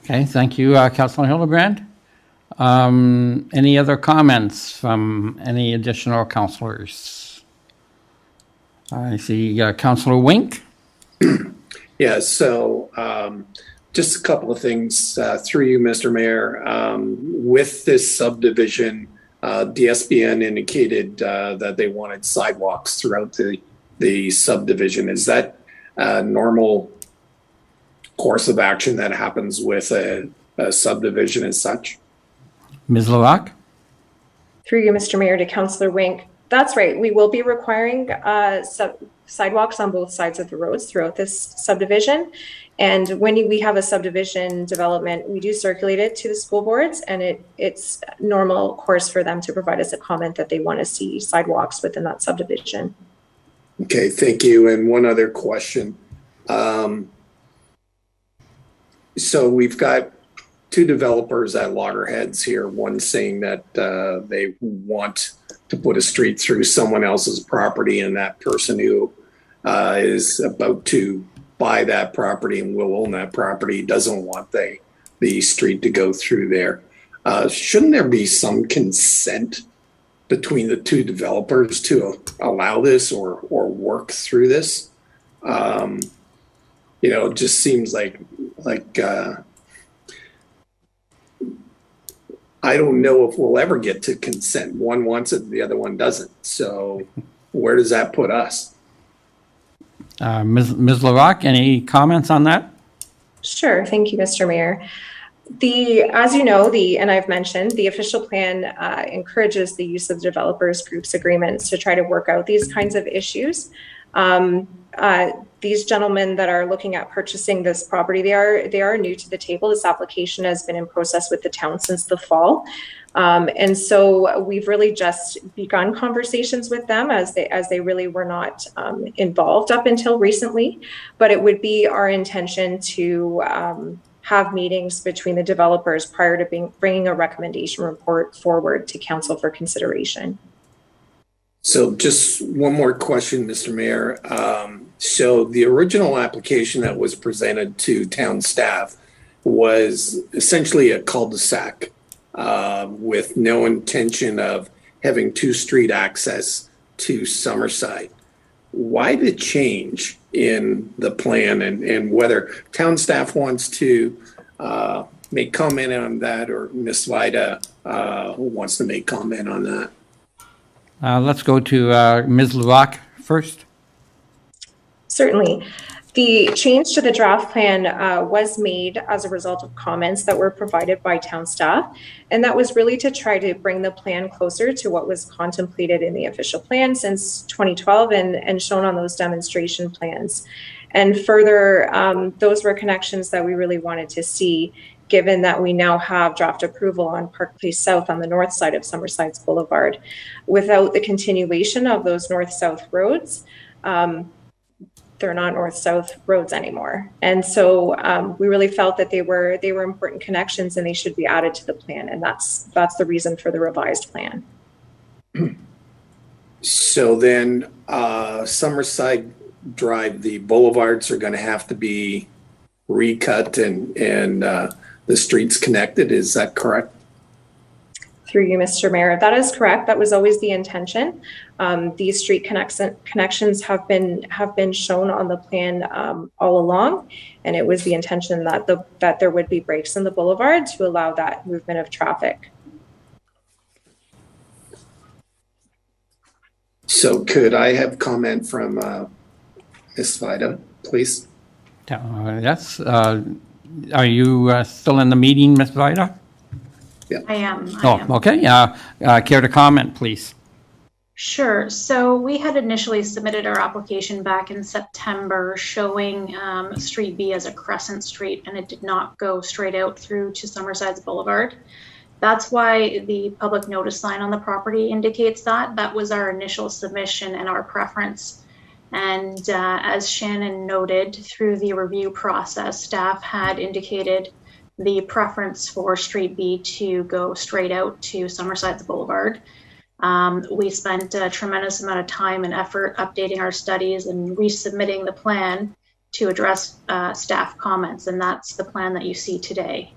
Okay, thank you, Councillor Hildebrand. Any other comments from any additional councillors? I see Councillor Wink. Yeah, so just a couple of things through you, Mr. Mayor. With this subdivision, DSBN indicated that they wanted sidewalks throughout the subdivision. Is that a normal course of action that happens with a subdivision as such? Ms. LaRocque? Through you, Mr. Mayor, to Councillor Wink. That's right. We will be requiring sidewalks on both sides of the roads throughout this subdivision. And when we have a subdivision development, we do circulate it to the school boards, and it's normal course for them to provide us a comment that they want to see sidewalks within that subdivision. Okay, thank you. And one other question. So we've got two developers at loggerheads here. One saying that they want to put a street through someone else's property, and that person who is about to buy that property and will own that property doesn't want the street to go through there. Shouldn't there be some consent between the two developers to allow this or work through this? You know, it just seems like I don't know if we'll ever get to consent. One wants it, the other one doesn't. So where does that put us? Ms. LaRocque, any comments on that? Sure. Thank you, Mr. Mayor. As you know, and I've mentioned, the official plan encourages the use of developers groups agreements to try to work out these kinds of issues. These gentlemen that are looking at purchasing this property, they are new to the table. This application has been in process with the town since the fall. And so we've really just begun conversations with them as they really were not involved up until recently. But it would be our intention to have meetings between the developers prior to bringing a recommendation report forward to council for consideration. So just one more question, Mr. Mayor. So the original application that was presented to town staff was essentially a cul-de-sac with no intention of having two-street access to Summerside. Why the change in the plan, and whether town staff wants to make comment on that, or Ms. Vida wants to make comment on that? Let's go to Ms. LaRocque first. Certainly. The change to the draft plan was made as a result of comments that were provided by town staff. And that was really to try to bring the plan closer to what was contemplated in the official plan since 2012 and shown on those demonstration plans. And further, those were connections that we really wanted to see, given that we now have draft approval on Park Place South on the north side of Summerside's Boulevard. Without the continuation of those north-south roads, they're not north-south roads anymore. And so we really felt that they were important connections and they should be added to the plan. And that's the reason for the revised plan. So then Summerside Drive, the boulevards are going to have to be recut and the streets connected. Is that correct? Through you, Mr. Mayor. That is correct. That was always the intention. These street connections have been shown on the plan all along, and it was the intention that there would be breaks in the boulevard to allow that movement of traffic. So could I have comment from Ms. Vida, please? Yes. Are you still in the meeting, Ms. Vida? Yeah. I am. Okay. Care to comment, please? Sure. So we had initially submitted our application back in September showing Street B as a crescent street, and it did not go straight out through to Summerside's Boulevard. That's why the public notice sign on the property indicates that. That was our initial submission and our preference. And as Shannon noted, through the review process, staff had indicated the preference for Street B to go straight out to Summerside's Boulevard. We spent a tremendous amount of time and effort updating our studies and resubmitting the plan to address staff comments, and that's the plan that you see today.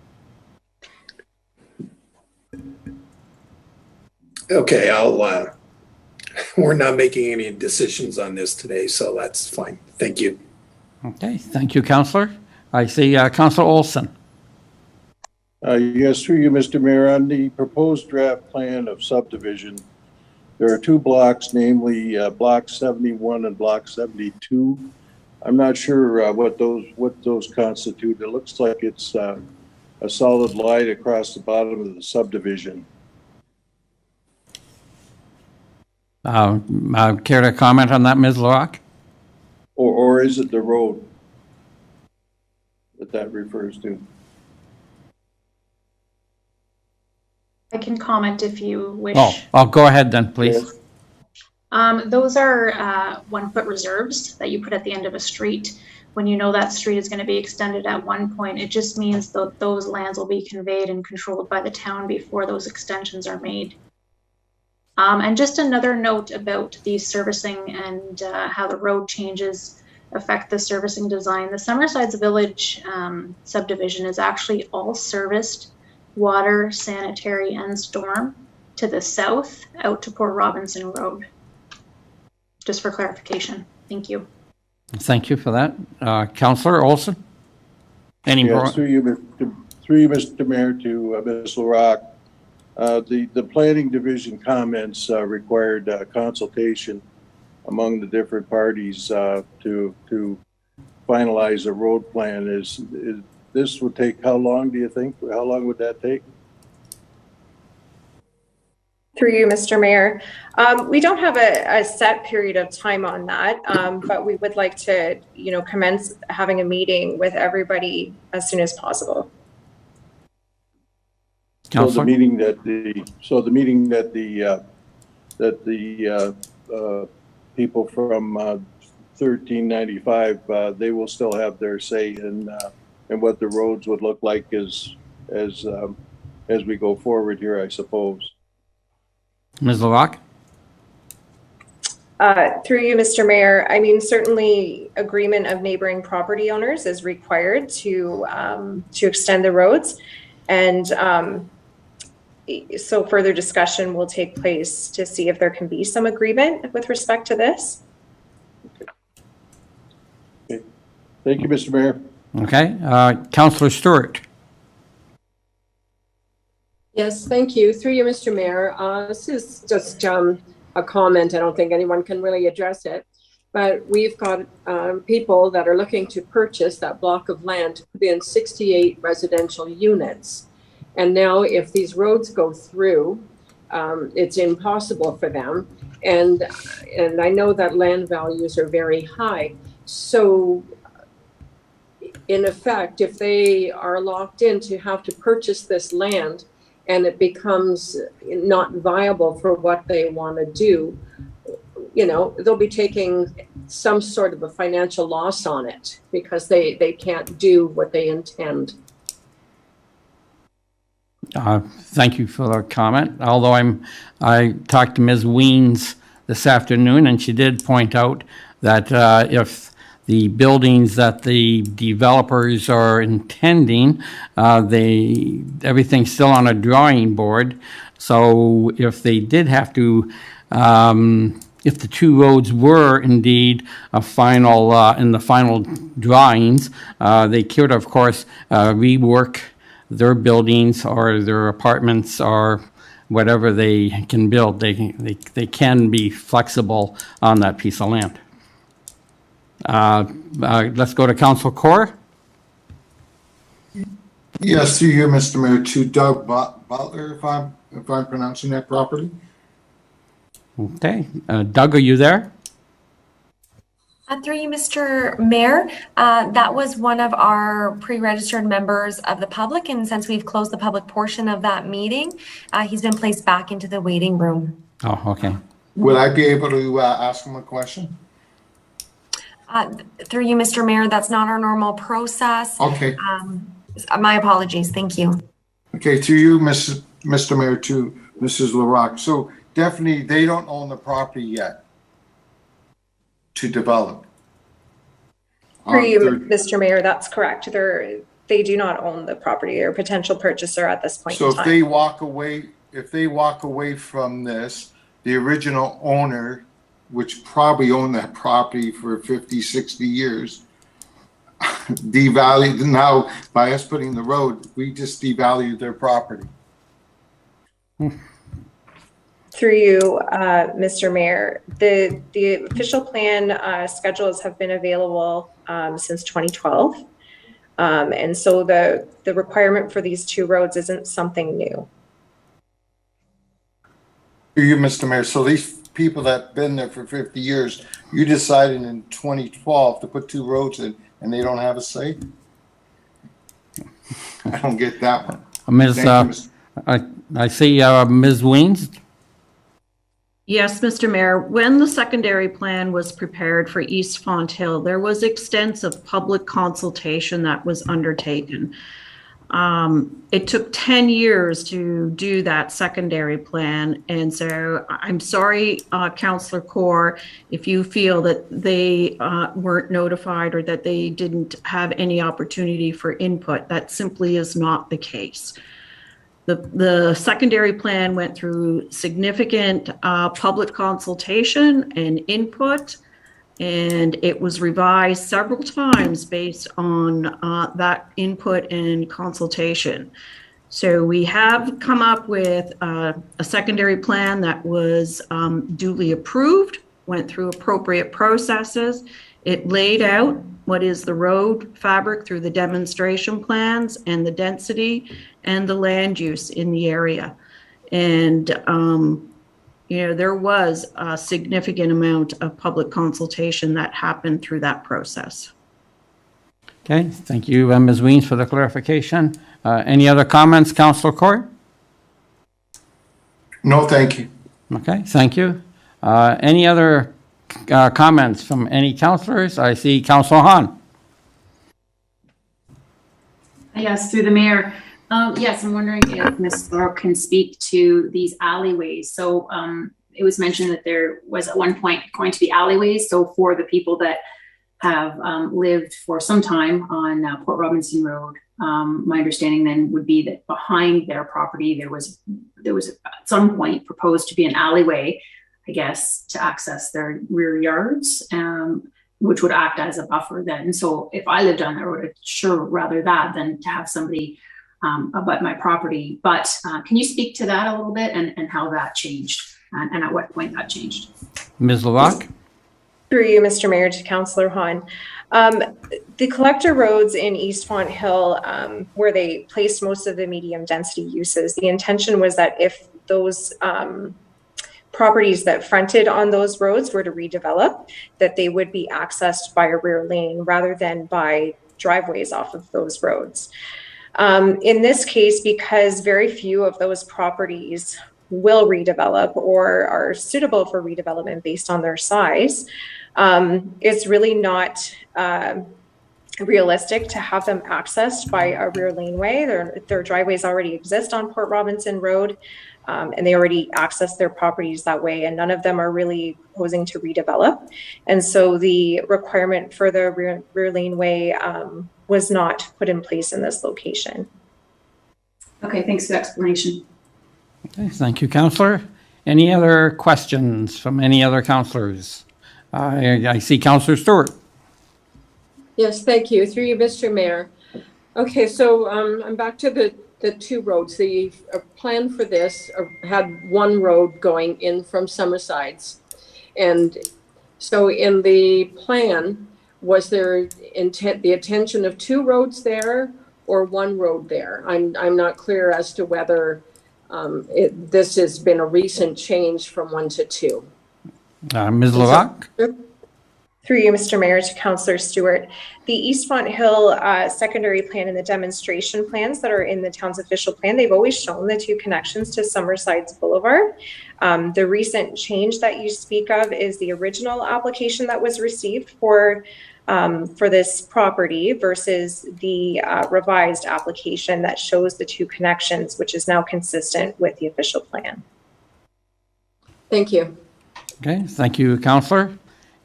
Okay, we're not making any decisions on this today, so that's fine. Thank you. Okay, thank you, Councillor. I see Councillor Olson. Yes, through you, Mr. Mayor, on the proposed draft plan of subdivision, there are two blocks, namely Block 71 and Block 72. I'm not sure what those constitute. It looks like it's a solid line across the bottom of the subdivision. Care to comment on that, Ms. LaRock? Or is it the road that refers to? I can comment if you wish. Oh, go ahead then, please. Those are 1 foot reserves that you put at the end of a street. When you know that street is going to be extended at one point, it just means that those lands will be conveyed and controlled by the town before those extensions are made. And just another note about the servicing and how the road changes affect the servicing design. The Summerside's Village subdivision is actually all serviced water, sanitary, and storm to the south out to Port Robinson Road. Just for clarification. Thank you. Thank you for that. Councillor Olson? Yes, through you, Mr. Mayor, to Ms. LaRock. The planning division comments required consultation among the different parties to finalize a road plan. This would take how long, do you think? How long would that take? Through you, Mr. Mayor. We don't have a set period of time on that, but we would like to, commence having a meeting with everybody as soon as possible. So the meeting that the people from 1395 they will still have their say in what the roads would look like as we go forward here, I suppose. Ms. LaRock? Through you, Mr. Mayor, I mean, certainly agreement of neighboring property owners is required to extend the roads, and so further discussion will take place to see if there can be some agreement with respect to this. Okay. Thank you, Mr. Mayor. Okay, Councillor Stewart. Yes, thank you. Through you, Mr. Mayor. This is just a comment. I don't think anyone can really address it, but we've got people that are looking to purchase that block of land to put in 68 residential units. And now if these roads go through, it's impossible for them. And I know that land values are very high. So in effect, if they are locked in to have to purchase this land and it becomes not viable for what they want to do, they'll be taking some sort of a financial loss on it because they can't do what they intend. Thank you for the comment. Although I talked to Ms. Weens this afternoon, and she did point out that if the buildings that the developers are intending, everything's still on a drawing board. So if they did have to, if the two roads were indeed a final in the final drawings, they could, of course, rework their buildings or their apartments or whatever they can build. They can be flexible on that piece of land. Let's go to Council Core. Yes, through you, Mr. Mayor, to Doug Butler, if I'm pronouncing that properly. Okay, Doug, are you there? Through you, Mr. Mayor, that was one of our pre-registered members of the public, and since we've closed the public portion of that meeting, he's been placed back into the waiting room. Oh, okay. Would I be able to ask him a question? Through you, Mr. Mayor, that's not our normal process. Okay. My apologies. Thank you. Okay, to you, Mr. Mayor, to Mrs. LaRock. So definitely, they don't own the property yet to develop. For you, Mr. Mayor, that's correct. They do not own the property or potential purchaser at this point in time. So if they walk away from this, the original owner, which probably owned that property for 50, 60 years, devalued. Now, by us putting the road, we just devalued their property. Through you, Mr. Mayor, the official plan schedules have been available since 2012. And so the requirement for these two roads isn't something new. Through you, Mr. Mayor, so these people that have been there for 50 years, you decided in 2012 to put two roads in and they don't have a say? I don't get that one. I see Ms. Weens. Yes, Mr. Mayor, when the secondary plan was prepared for East Font Hill, there was extensive public consultation that was undertaken. It took 10 years to do that secondary plan. And so I'm sorry, Councillor Kaur, if you feel that they weren't notified or that they didn't have any opportunity for input. That simply is not the case. The secondary plan went through significant public consultation and input, and it was revised several times based on that input and consultation. So we have come up with a secondary plan that was duly approved, went through appropriate processes. It laid out what is the road fabric through the demonstration plans and the density and the land use in the area. And, there was a significant amount of public consultation that happened through that process. Okay, thank you, Ms. Weens, for the clarification. Any other comments, Councillor Court? No, thank you. Okay, thank you. Any other comments from any councillors? I see Councillor Hahn. Yes, through the mayor. Yes, I'm wondering if Ms. Laurel can speak to these alleyways. So it was mentioned that there was at one point going to be alleyways. So for the people that have lived for some time on Port Robinson Road, my understanding then would be that behind their property there was at some point proposed to be an alleyway, I guess, to access their rear yards, which would act as a buffer then. So if I lived on that road, I'd sure rather that than to have somebody abut my property. But can you speak to that a little bit and how that changed and at what point that changed? Ms. LaRock? Through you, Mr. Mayor, to Councillor Hahn. The collector roads in East Font Hill, where they placed most of the medium density uses, the intention was that if those properties that fronted on those roads were to redevelop, that they would be accessed by a rear lane rather than by driveways off of those roads. In this case, because very few of those properties will redevelop or are suitable for redevelopment based on their size, it's really not realistic to have them accessed by a rear laneway. Their driveways already exist on Port Robinson Road, and they already access their properties that way, and none of them are really proposing to redevelop. And so the requirement for the rear laneway was not put in place in this location. Okay, thanks for the explanation. Okay, thank you, Councillor. Any other questions from any other councillors? I see Councillor Stewart. Yes, thank you. Through you, Mr. Mayor. Okay, so I'm back to the two roads. The plan for this had one road going in from Summersides. And so in the plan, was there the intention of two roads there or one road there? I'm not clear as to whether This has been a recent change from 1 to 2. Ms. LaRock? Through you, Mr. Mayor, to Councillor Stewart. The East Font Hill secondary plan and the demonstration plans that are in the town's official plan, they've always shown the 2 connections to Summerside's Boulevard. The recent change that you speak of is the original application that was received for this property versus the revised application that shows the 2 connections, which is now consistent with the official plan. Thank you. Okay, thank you, Councillor.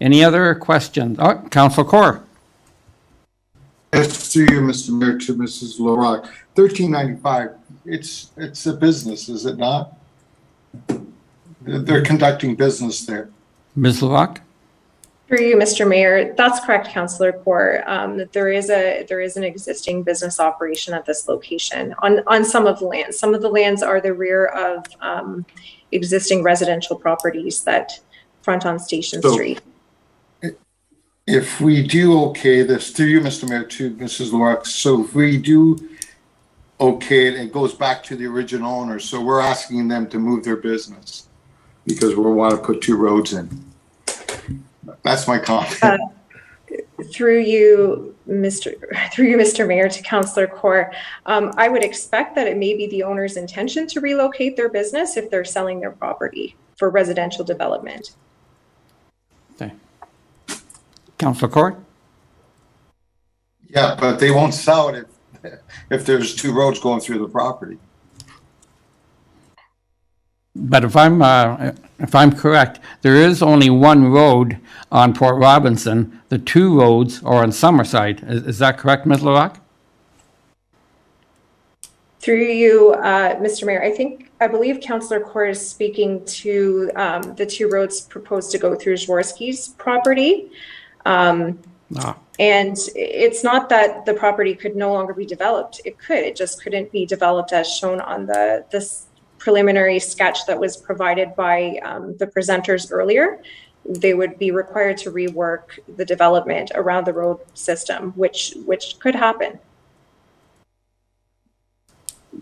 Any other questions? Oh, Councillor Corr. Yes, through you, Mr. Mayor, to Mrs. LaRock. 1395, it's a business, is it not? They're conducting business there. Ms. LaRock? Through you, Mr. Mayor, that's correct, Councillor Corr. That there is an existing business operation at this location on some of the lands. Some of the lands are the rear of existing residential properties that front on Station Street. If we do okay this, through you, Mr. Mayor, to Mrs. LaRock, so if we do okay it, it goes back to the original owner. So we're asking them to move their business because we want to put 2 roads in. That's my comment. Through you, Mr. Mayor, to Councillor Corr, I would expect that it may be the owner's intention to relocate their business if they're selling their property for residential development. Okay. Councillor Corr? Yeah, but they won't sell it if there's 2 roads going through the property. But if I'm correct, there is only 1 road on Port Robinson. The 2 roads are on Summerside. Is that correct, Ms. LaRock? Through you, Mr. Mayor, I believe Councillor Corr is speaking to the 2 roads proposed to go through Jaworski's property. And it's not that the property could no longer be developed. It could. It just couldn't be developed as shown on this preliminary sketch that was provided by the presenters earlier. They would be required to rework the development around the road system, which could happen.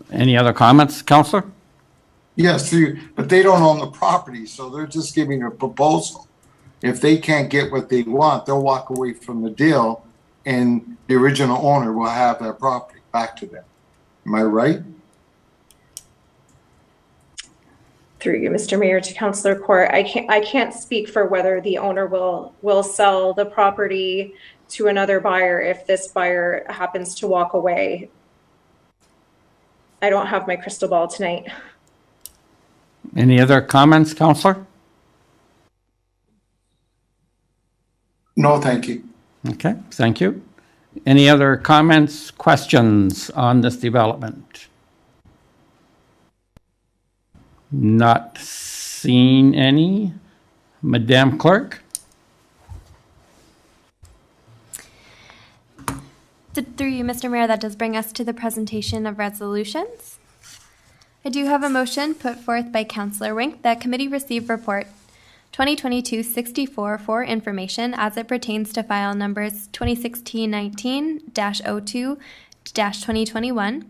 Any other comments, Councillor? Yes, but they don't own the property, so they're just giving a proposal. If they can't get what they want, they'll walk away from the deal and the original owner will have that property back to them. Am I right? Through you, Mr. Mayor, to Councillor Corr, I can't speak for whether the owner will sell the property to another buyer if this buyer happens to walk away. I don't have my crystal ball tonight. Any other comments, Councillor? No, thank you. Okay, thank you. Any other comments, questions on this development? Not seeing any. Madam Clerk? Through you, Mr. Mayor, that does bring us to the presentation of resolutions. I do have a motion put forth by Councillor Wink that committee receive report 2022-64 for information as it pertains to file numbers 2016-19-02-2021,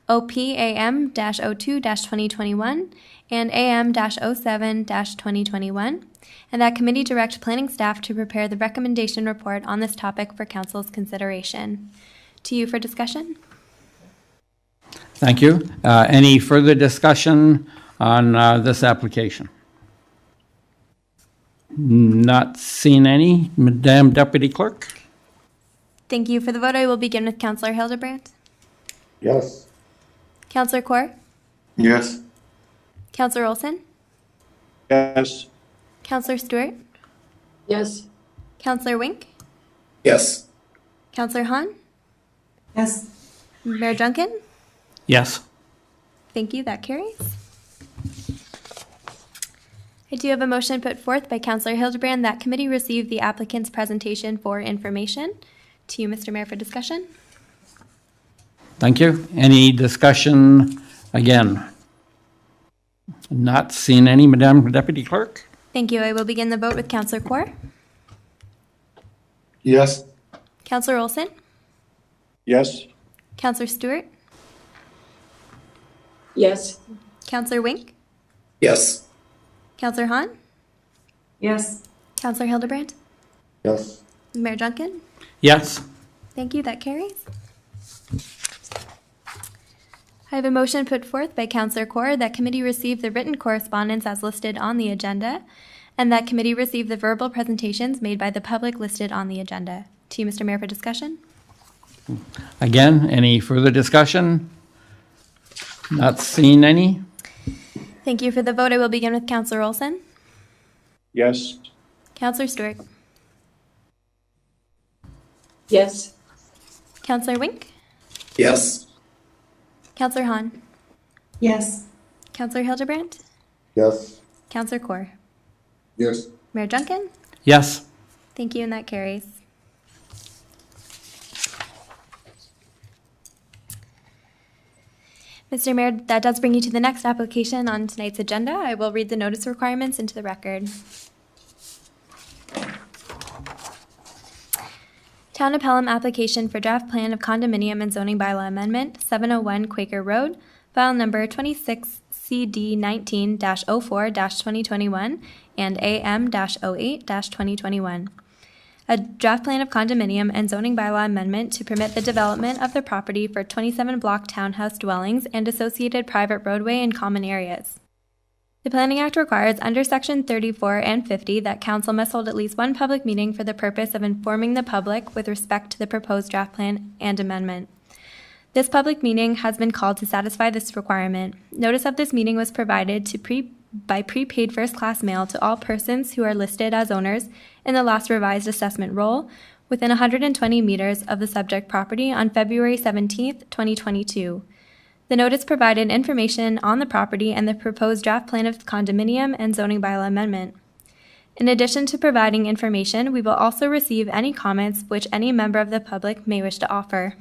OPAM-02-2021, and AM-07-2021, and that committee direct planning staff to prepare the recommendation report on this topic for council's consideration. To you for discussion. Thank you. Any further discussion on this application? Not seeing any. Madam Deputy Clerk? Thank you. For the vote, I will begin with Councillor Hildebrand. Yes. Councillor Corr? Yes. Councillor Olson? Yes. Councillor Stewart? Yes. Councillor Wink? Yes. Councillor Hahn? Yes. Mayor Duncan? Yes. Thank you. That carries. I do have a motion put forth by Councillor Hildebrand that committee receive the applicant's presentation for information. To you, Mr. Mayor, for discussion. Thank you. Any discussion again? Not seeing any. Madam Deputy Clerk? Thank you. I will begin the vote with Councillor Corr. Yes. Councillor Olson? Yes. Councillor Stewart? Yes. Counselor Wink? Yes. Counselor Hahn? Yes. Counselor Hildebrand? Yes. Mayor Duncan? Yes. Thank you. That carries. I have a motion put forth by Counselor Kaur that committee receive the written correspondence as listed on the agenda, and that committee receive the verbal presentations made by the public listed on the agenda. To you, Mr. Mayor, for discussion. Again, any further discussion? Not seeing any? Thank you for the vote. I will begin with Counselor Olson. Yes. Counselor Stewart. Yes. Counselor Wink. Yes. Counselor Hahn. Yes. Counselor Hildebrand. Yes. Counselor Kaur. Yes. Mayor Duncan. Yes. Thank you, and that carries. Mr. Mayor, that does bring you to the next application on tonight's agenda. I will read the notice requirements into the record. Town of Pelham application for draft plan of condominium and zoning bylaw amendment, 701 Quaker Road, file number 26CD19-04-2021 and AM-08-2021. A draft plan of condominium and zoning bylaw amendment to permit the development of the property for 27-block townhouse dwellings and associated private roadway and common areas. The Planning Act requires under Section 34 and 50 that Council must hold at least one public meeting for the purpose of informing the public with respect to the proposed draft plan and amendment. This public meeting has been called to satisfy this requirement. Notice of this meeting was provided by prepaid first-class mail to all persons who are listed as owners in the last revised assessment roll within 120 meters of the subject property on February 17, 2022. The notice provided information on the property and the proposed draft plan of condominium and zoning bylaw amendment. In addition to providing information, we will also receive any comments which any member of the public may wish to offer.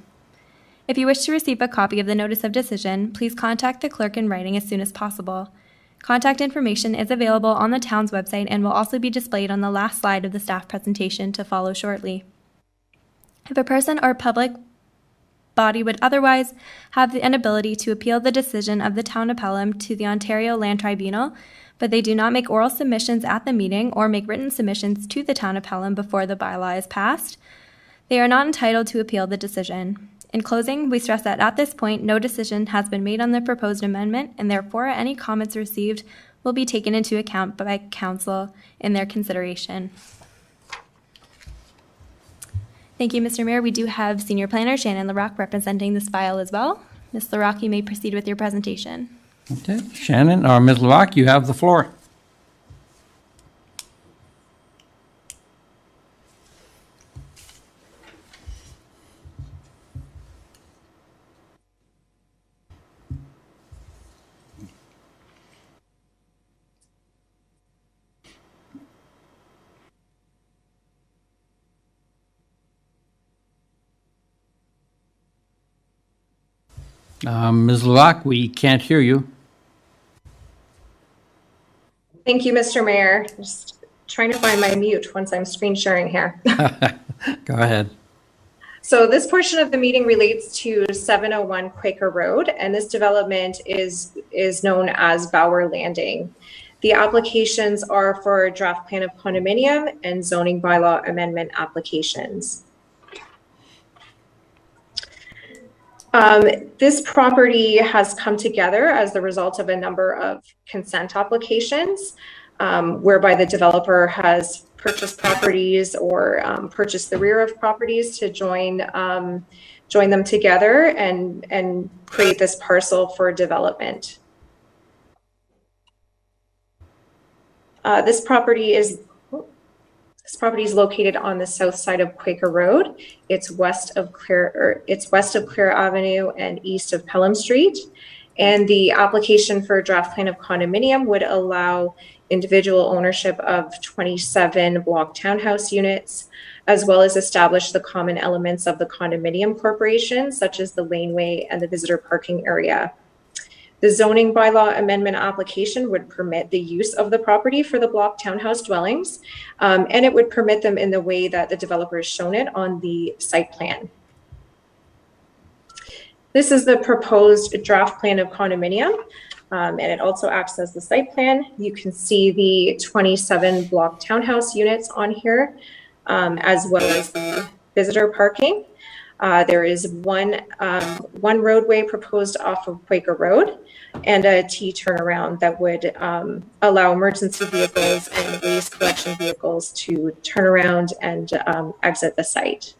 If you wish to receive a copy of the notice of decision, please contact the clerk in writing as soon as possible. Contact information is available on the town's website and will also be displayed on the last slide of the staff presentation to follow shortly. If a person or public body would otherwise have the inability to appeal the decision of the Town of Pelham to the Ontario Land Tribunal, but they do not make oral submissions at the meeting or make written submissions to the Town of Pelham before the bylaw is passed, they are not entitled to appeal the decision. In closing, we stress that at this point, no decision has been made on the proposed amendment, and therefore any comments received will be taken into account by Council in their consideration. Thank you, Mr. Mayor. We do have Senior Planner Shannon LaRock representing this file as well. Ms. LaRock, you may proceed with your presentation. Okay, Shannon, or Ms. LaRock, you have the floor. Ms. LaRock, we can't hear you. Thank you, Mr. Mayor. Just trying to find my mute once I'm screen sharing here. Go ahead. So this portion of the meeting relates to 701 Quaker Road, and this development is known as Bauer Landing. The applications are for draft plan of condominium and zoning bylaw amendment applications. This property has come together as the result of a number of consent applications, whereby the developer has purchased properties or purchased the rear of properties to join them together and create this parcel for development. This property is located on the south side of Quaker Road. It's west of Clare Avenue and east of Pelham Street. And the application for a draft plan of condominium would allow individual ownership of 27 block townhouse units, as well as establish the common elements of the condominium corporation, such as the laneway and the visitor parking area. The zoning bylaw amendment application would permit the use of the property for the block townhouse dwellings, and it would permit them in the way that the developer has shown it on the site plan. This is the proposed draft plan of condominium. And it also acts as the site plan. You can see the 27 block townhouse units on here, as well as the visitor parking. There is one roadway proposed off of Quaker Road and a T turnaround that would allow emergency vehicles and waste collection vehicles to turn around and exit the site.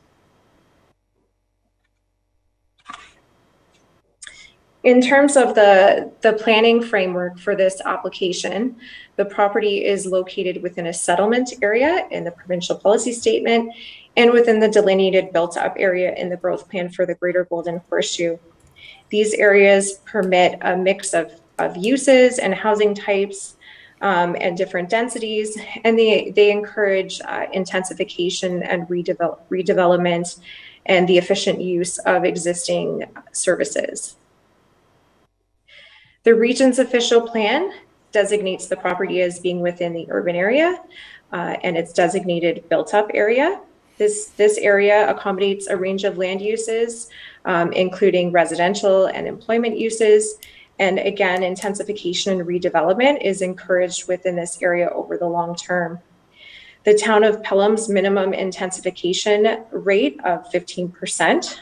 In terms of the planning framework for this application, the property is located within a settlement area in the provincial policy statement and within the delineated built-up area in the growth plan for the Greater Golden Horseshoe. These areas permit a mix of uses and housing types and different densities, and they encourage intensification and redevelopment and the efficient use of existing services. The region's official plan designates the property as being within the urban area and its designated built-up area. This area accommodates a range of land uses, including residential and employment uses. And again, intensification and redevelopment is encouraged within this area over the long term. The town of Pelham's minimum intensification rate of 15%.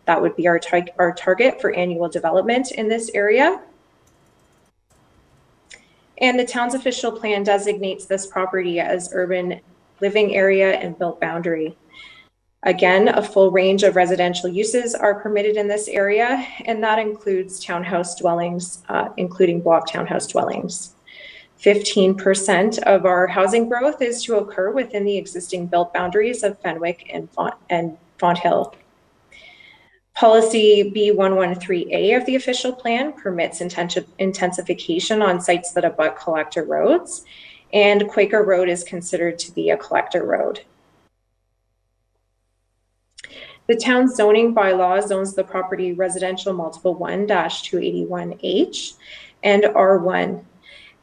That would be our target for annual development in this area. And the town's official plan designates this property as urban living area and built boundary. Again, a full range of residential uses are permitted in this area, and that includes townhouse dwellings, including block townhouse dwellings. 15% of our housing growth is to occur within the existing built boundaries of Fenwick and Fonthill. Policy B113A of the official plan permits intensification on sites that abut collector roads, and Quaker Road is considered to be a collector road. The town's zoning bylaw zones the property residential multiple 1-281H and R1.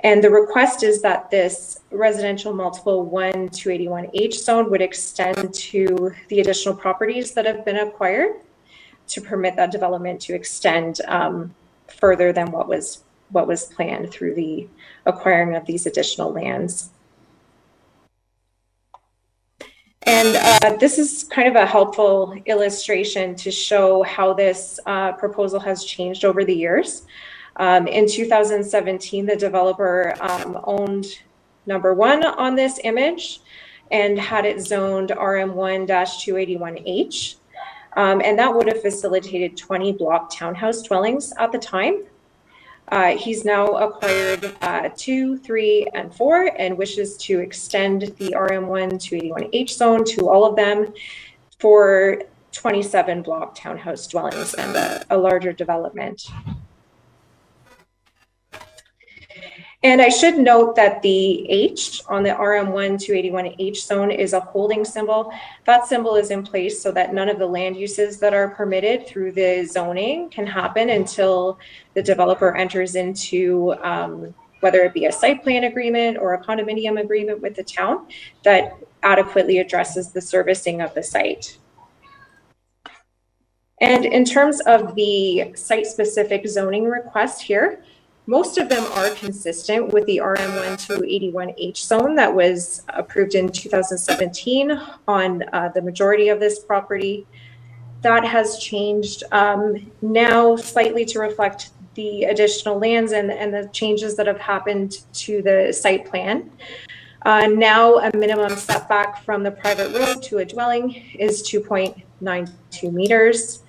And the request is that this residential multiple 1-281H zone would extend to the additional properties that have been acquired to permit that development to extend further than what was planned through the acquiring of these additional lands. And this is kind of a helpful illustration to show how this proposal has changed over the years. In 2017, the developer owned number 1 on this image and had it zoned RM1-281H. And that would have facilitated 20 block townhouse dwellings at the time. He's now acquired 2, 3, and 4 and wishes to extend the RM1-281H zone to all of them for 27 block townhouse dwellings and a larger development. And I should note that the H on the RM1-281H zone is a holding symbol. That symbol is in place so that none of the land uses that are permitted through the zoning can happen until the developer enters into whether it be a site plan agreement or a condominium agreement with the town that adequately addresses the servicing of the site. And in terms of the site-specific zoning request here, most of them are consistent with the RM1-281H zone that was approved in 2017 on the majority of this property. That has changed now slightly to reflect the additional lands and the changes that have happened to the site plan. Now a minimum setback from the private road to a dwelling is 2.92 meters.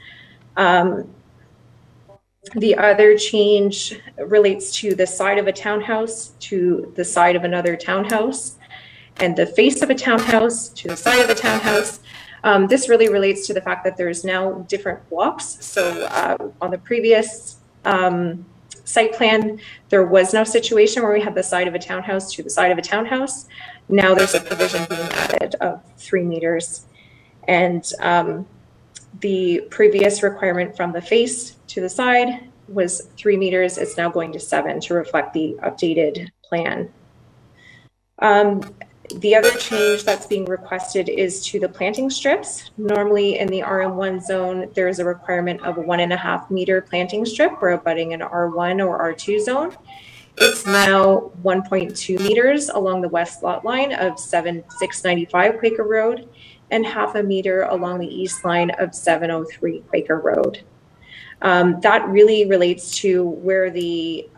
The other change relates to the side of a townhouse to the side of another townhouse, and the face of a townhouse to the side of a townhouse. This really relates to the fact that there's now different blocks. So on the previous site plan, there was no situation where we had the side of a townhouse to the side of a townhouse. Now there's a provision being added of 3 meters. And the previous requirement from the face to the side was 3 meters. It's now going to 7 to reflect the updated plan. The other change that's being requested is to the planting strips. Normally in the RM1 zone, there is a requirement of a 1.5 meter planting strip where abutting an R1 or R2 zone. It's now 1.2 meters along the west lot line of 7695 Quaker Road and 0.5 meter along the east line of 703 Quaker Road. That really relates to where the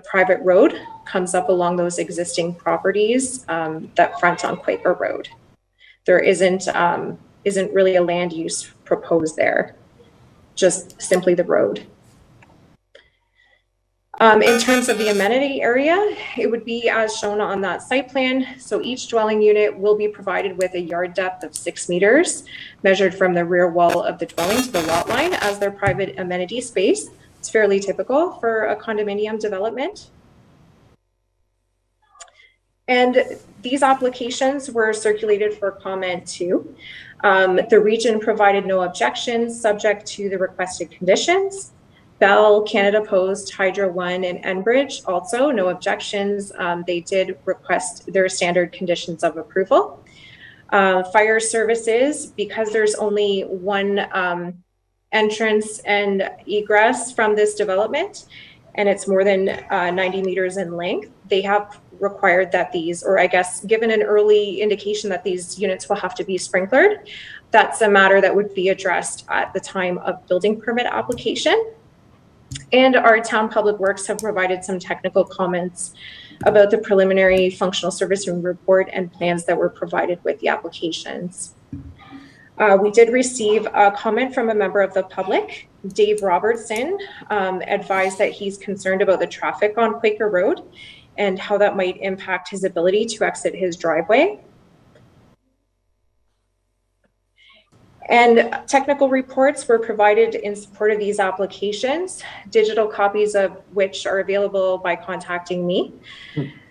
private road comes up along those existing properties that front on Quaker Road. There isn't really a land use proposed there, just simply the road. In terms of the amenity area, it would be as shown on that site plan. So each dwelling unit will be provided with a yard depth of 6 meters, measured from the rear wall of the dwelling to the lot line as their private amenity space. It's fairly typical for a condominium development. And these applications were circulated for comment too. The region provided no objections subject to the requested conditions. Bell, Canada Post, Hydro One, and Enbridge also no objections. They did request their standard conditions of approval. Fire services, because there's only one entrance and egress from this development, and it's more than 90 meters in length, they have required that these, or I guess given an early indication that these units will have to be sprinklered. That's a matter that would be addressed at the time of building permit application. And our town public works have provided some technical comments about the preliminary functional servicing report and plans that were provided with the applications. We did receive a comment from a member of the public, Dave Robertson, advised that he's concerned about the traffic on Quaker Road and how that might impact his ability to exit his driveway. And technical reports were provided in support of these applications, digital copies of which are available by contacting me.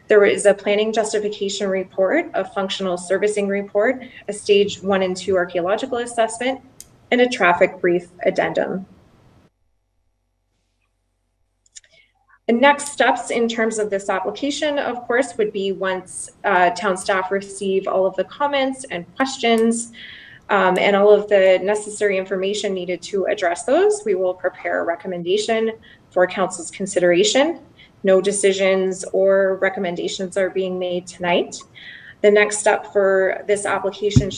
There is a planning justification report, a functional servicing report, a stage 1 and 2 archaeological assessment, and a traffic brief addendum. The next steps in terms of this application, of course, would be once town staff receive all of the comments and questions, and all of the necessary information needed to address those, we will prepare a recommendation for council's consideration. No decisions or recommendations are being made tonight. The next step for this application,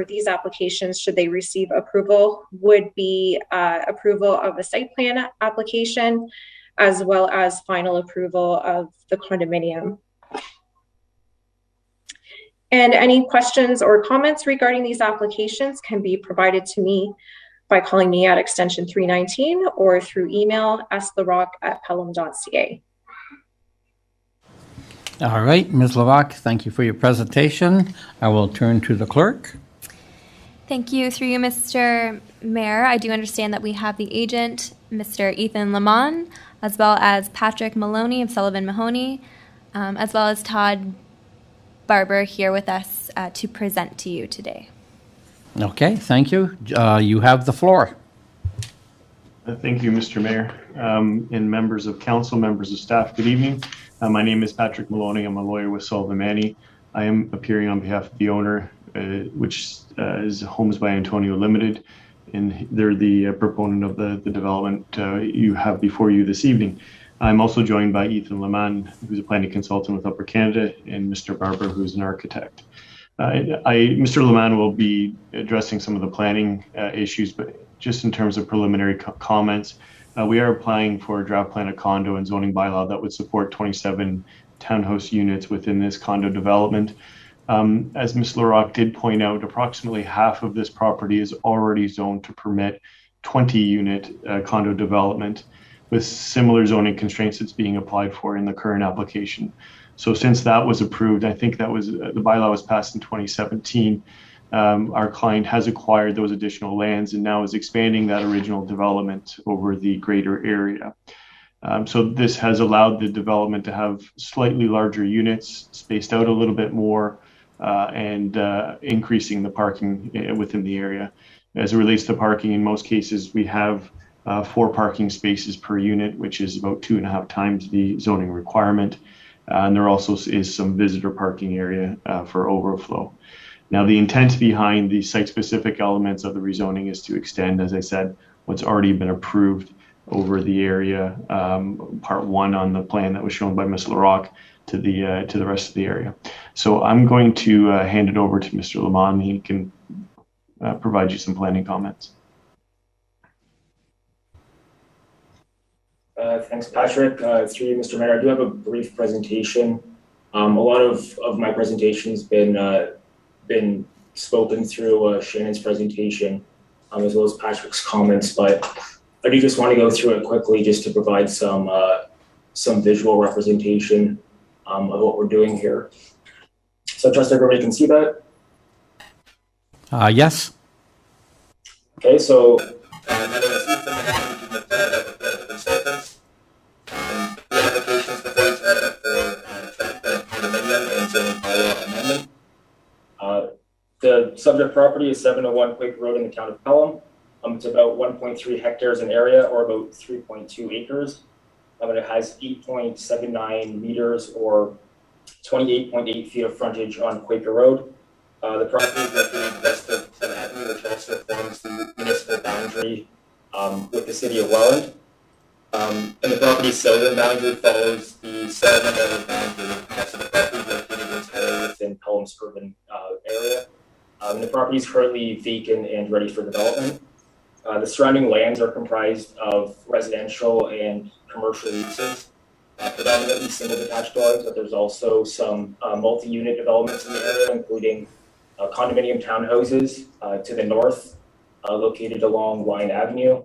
these applications, should they receive approval, would be approval of the site plan application, as well as final approval of the condominium. And any questions or comments regarding these applications can be provided to me by calling me at extension 319 or through email asktherock@pelham.ca. All right, Ms. LaRock, thank you for your presentation. I will turn to the clerk. Thank you. Through you, Mr. Mayor, I do understand that we have the agent, Mr. Ethan Lamont, as well as Patrick Maloney of Sullivan Mahoney, as well as Todd Barber here with us to present to you today. Okay, thank you. You have the floor. Thank you, Mr. Mayor, and members of council, members of staff, good evening. My name is Patrick Maloney. I'm a lawyer with Sullivan Mahoney. I am appearing on behalf of the owner, which is Homes by Antonio Limited, and they're the proponent of the development you have before you this evening. I'm also joined by Ethan Lamont, who's a planning consultant with Upper Canada, and Mr. Barber, who's an architect. Mr. Lamont will be addressing some of the planning issues, but just in terms of preliminary comments, we are applying for a draft plan of condo and zoning bylaw that would support 27 townhouse units within this condo development. As Ms. LaRock did point out, approximately half of this property is already zoned to permit 20-unit condo development, with similar zoning constraints that's being applied for in the current application. So since that was approved, I think that was the bylaw was passed in 2017. Our client has acquired those additional lands and now is expanding that original development over the greater area. So this has allowed the development to have slightly larger units, spaced out a little bit more, and increasing the parking within the area. As it relates to parking, in most cases, we have 4 parking spaces per unit, which is about 2.5 times the zoning requirement. and there also is some visitor parking area for overflow. Now, the intent behind the site-specific elements of the rezoning is to extend, as I said, what's already been approved over the area, part 1 on the plan that was shown by Ms. LaRocque, to the rest of the area. So I'm going to hand it over to Mr. Lamont. He can provide you some planning comments. Thanks, Patrick. Through you, Mr. Mayor, I do have a brief presentation. A lot of my presentation has been spoken through Shannon's presentation, as well as Patrick's comments, but I do just want to go through it quickly just to provide some visual representation of what we're doing here. So I trust everybody can see that. Yes. Okay, so the subject property is 701 Quaker Road in the town of Pelham. It's about 1.3 hectares in area, or about 3.2 acres. It has 8.79 meters or 28.8 feet of frontage on Quaker Road. The property is located west of Pelham Avenue, which also forms the municipal boundary with the city of Welland. And the property's southern boundary follows the southern boundary. So the property is located entirely within Pelham's urban area. And the property is currently vacant and ready for development. The surrounding lands are comprised of residential and commercial uses, predominantly single detached dwellings, but there's also some multi-unit developments in the area, including condominium townhouses to the north, located along Wine Avenue,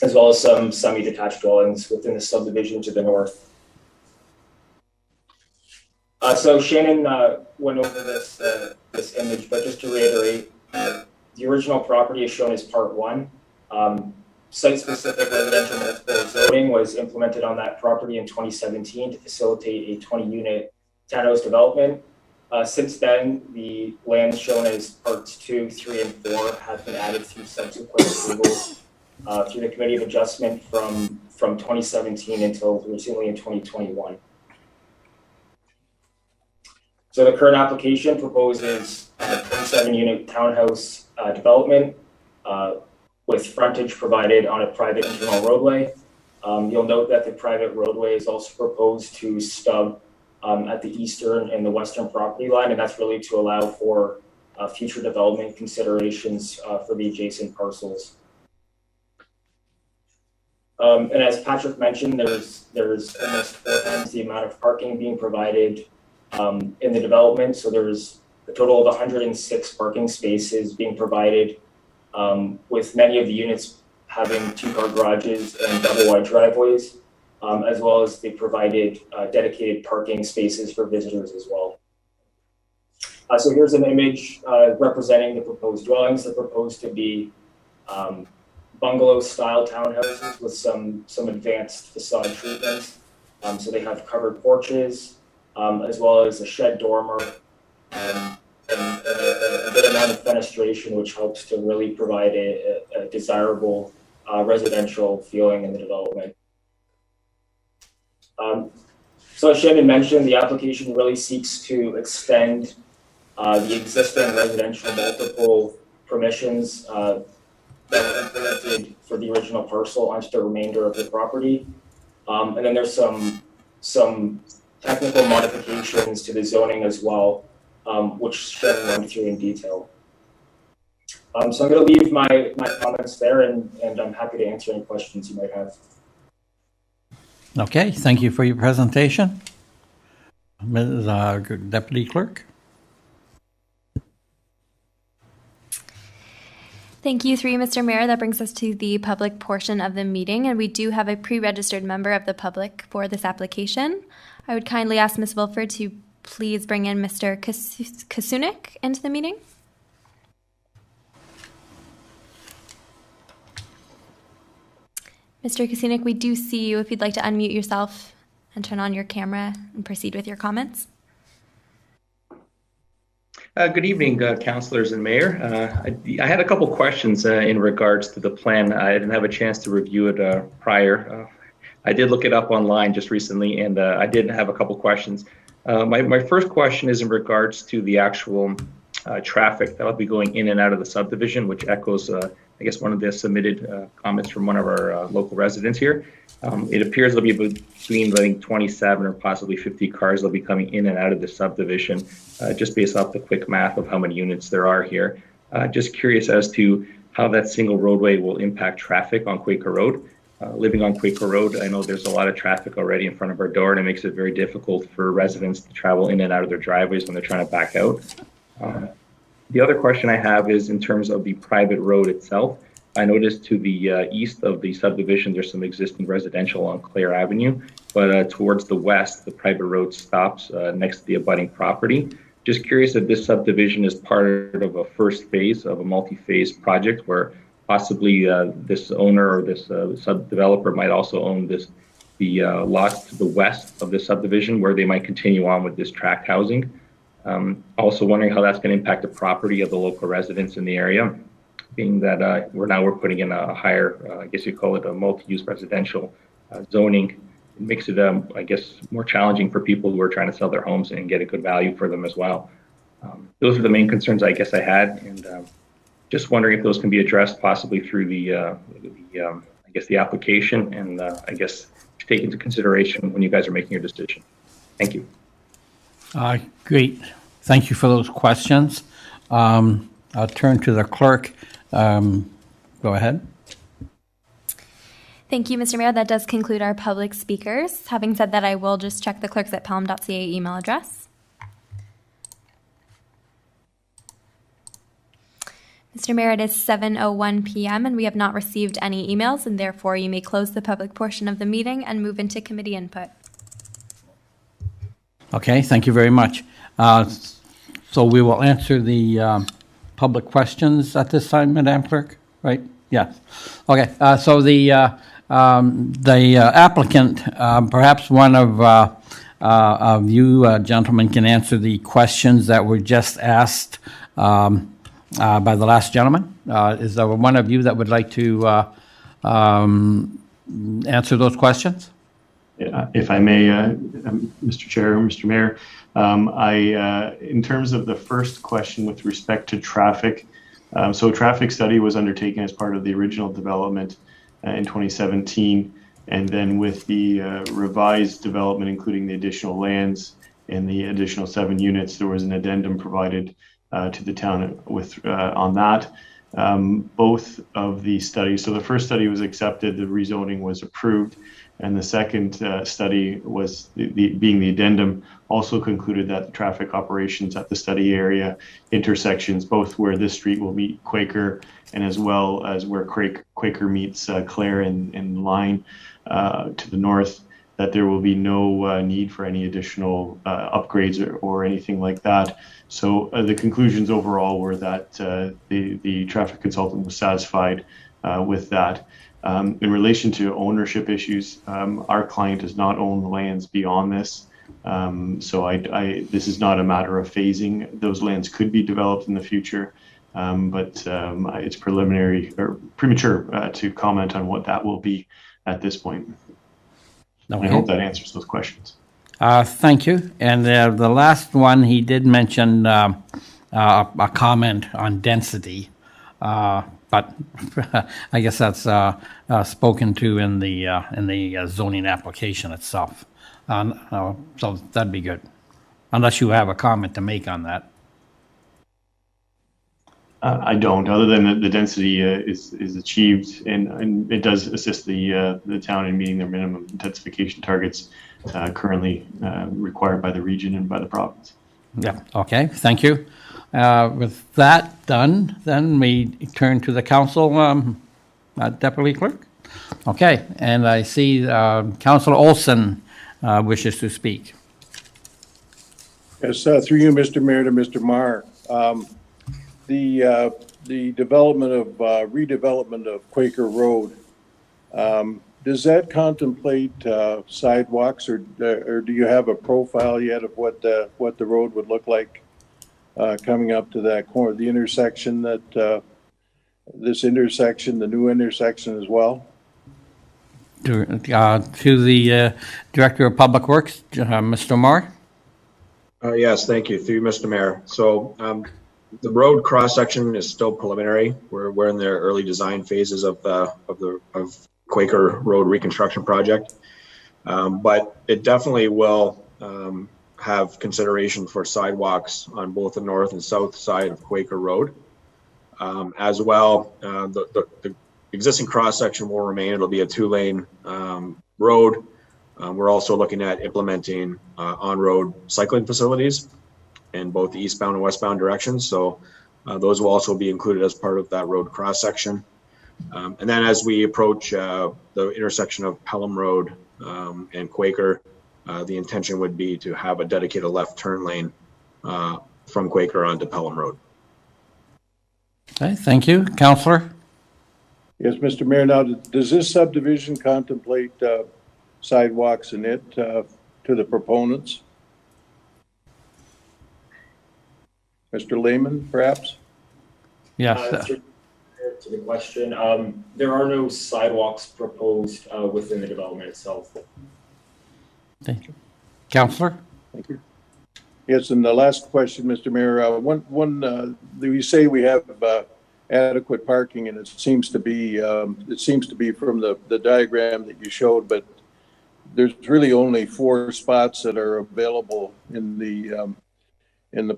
as well as some semi-detached dwellings within the subdivision to the north. So Shannon went over this image, but just to reiterate, the original property is shown as part 1. Site-specific residential multiple zoning was implemented on that property in 2017 to facilitate a 20-unit townhouse development. Since then, the lands shown as parts 2, 3, and 4 have been added through subsequent approvals through the Committee of Adjustment from 2017 until recently in 2021. So the current application proposes a 27-unit townhouse development with frontage provided on a private internal roadway. You'll note that the private roadway is also proposed to stub at the eastern and the western property line, and that's really to allow for future development considerations for the adjacent parcels. And as Patrick mentioned, there's almost 4 times the amount of parking being provided in the development. So there's a total of 106 parking spaces being provided, with many of the units having 2-car garages and double-wide driveways, as well as they provided dedicated parking spaces for visitors as well. So here's an image representing the proposed dwellings. They're proposed to be bungalow-style townhouses with some advanced facade treatments. So they have covered porches, as well as a shed dormer, and a good amount of fenestration, which helps to really provide a desirable residential feeling in the development. So as Shannon mentioned, the application really seeks to extend the existing residential multiple permissions that were implemented for the original parcel onto the remainder of the property. And then there's some technical modifications to the zoning as well, which Shannon went through in detail. So I'm going to leave my comments there, and I'm happy to answer any questions you might have. Okay, thank you for your presentation. Ms. Deputy Clerk. Thank you, Mr. Mayor. That brings us to the public portion of the meeting, and we do have a pre-registered member of the public for this application. I would kindly ask Ms. Wilford to please bring in Mr. Kasunik into the meeting. Mr. Kasunik, we do see you if you'd like to unmute yourself and turn on your camera and proceed with your comments. Good evening, councillors and mayor. I had a couple questions in regards to the plan. I didn't have a chance to review it prior. I did look it up online just recently, and I did have a couple questions. My first question is in regards to the actual traffic that will be going in and out of the subdivision, which echoes, I guess, one of the submitted comments from one of our local residents here. It appears there'll be between, I think, 27 or possibly 50 cars that'll be coming in and out of the subdivision, just based off the quick math of how many units there are here. Just curious as to how that single roadway will impact traffic on Quaker Road. Living on Quaker Road, I know there's a lot of traffic already in front of our door, and it makes it very difficult for residents to travel in and out of their driveways when they're trying to back out. The other question I have is in terms of the private road itself. I noticed to the east of the subdivision, there's some existing residential on Clare Avenue, but towards the west, the private road stops next to the abutting property. Just curious if this subdivision is part of a first phase of a multi-phase project where possibly this owner or this sub-developer might also own the lots to the west of the subdivision where they might continue on with this tract housing. Also wondering how that's going to impact the property of the local residents in the area, being that we're putting in a higher, I guess you call it a multi-use residential zoning. It makes it, I guess, more challenging for people who are trying to sell their homes and get a good value for them as well. Those are the main concerns I guess I had, and just wondering if those can be addressed possibly through I guess the application, and I guess take into consideration when you guys are making your decision. Thank you. Great. Thank you for those questions. I'll turn to the clerk. Go ahead. Thank you, Mr. Mayor. That does conclude our public speakers. Having said that, I will just check the clerks at pelham.ca email address. Mr. Mayor, it is 7:01 p.m. and we have not received any emails, and therefore you may close the public portion of the meeting and move into committee input. Okay, thank you very much. So we will answer the public questions at this time, Madam Clerk, right? Yes. Okay, so the applicant, perhaps one of you gentlemen can answer the questions that were just asked by the last gentleman. Is there one of you that would like to answer those questions? If I may, Mr. Chair, Mr. Mayor, in terms of the first question with respect to traffic, so a traffic study was undertaken as part of the original development in 2017, and then with the revised development, including the additional lands and the additional 7 units, there was an addendum provided to the town with on that. Both of the studies, so the first study was accepted, the rezoning was approved, and the second study was being the addendum, also concluded that the traffic operations at the study area intersections, both where this street will meet Quaker and as well as where Quaker meets Clare and Line to the north, that there will be no need for any additional upgrades or anything like that. So the conclusions overall were that the traffic consultant was satisfied with that. In relation to ownership issues, our client does not own lands beyond this. So this is not a matter of phasing. Those lands could be developed in the future, but it's preliminary or premature to comment on what that will be at this point. Okay. I hope that answers those questions. Thank you. And the last one, he did mention a comment on density, but I guess that's spoken to in the zoning application itself. So that'd be good, unless you have a comment to make on that. I don't, other than the density is achieved, and it does assist the town in meeting their minimum intensification targets currently required by the region and by the province. Yeah, okay, thank you. With that done, then we turn to the council, Deputy Clerk. Okay, and I see Councillor Olson wishes to speak. Yes, through you, Mr. Mayor, to Mr. Marr. The development of redevelopment of Quaker Road, does that contemplate sidewalks, or do you have a profile yet of what the road would look like coming up to that corner, the intersection that this intersection, the new intersection as well? to the Director of Public Works, Mr. Moore. Yes, thank you. Through you, Mr. Mayor. So the road cross section is still preliminary. We're in the early design phases of Quaker Road reconstruction project, but it definitely will have consideration for sidewalks on both the north and south side of Quaker Road. As well, the existing cross section will remain. It'll be a 2-lane road. We're also looking at implementing on-road cycling facilities in both the eastbound and westbound directions. So those will also be included as part of that road cross section. And then as we approach the intersection of Pelham Road and Quaker, the intention would be to have a dedicated left turn lane from Quaker onto Pelham Road. Okay, thank you. Councillor? Yes, Mr. Mayor, now does this subdivision contemplate sidewalks in it to the proponents? Mr. Lehman, perhaps? Yes. To the question, there are no sidewalks proposed within the development itself. Thank you. Councillor? Thank you. Yes, and the last question, Mr. Mayor, we say we have adequate parking, and it seems to be from the diagram that you showed, but there's really only 4 spots that are available in the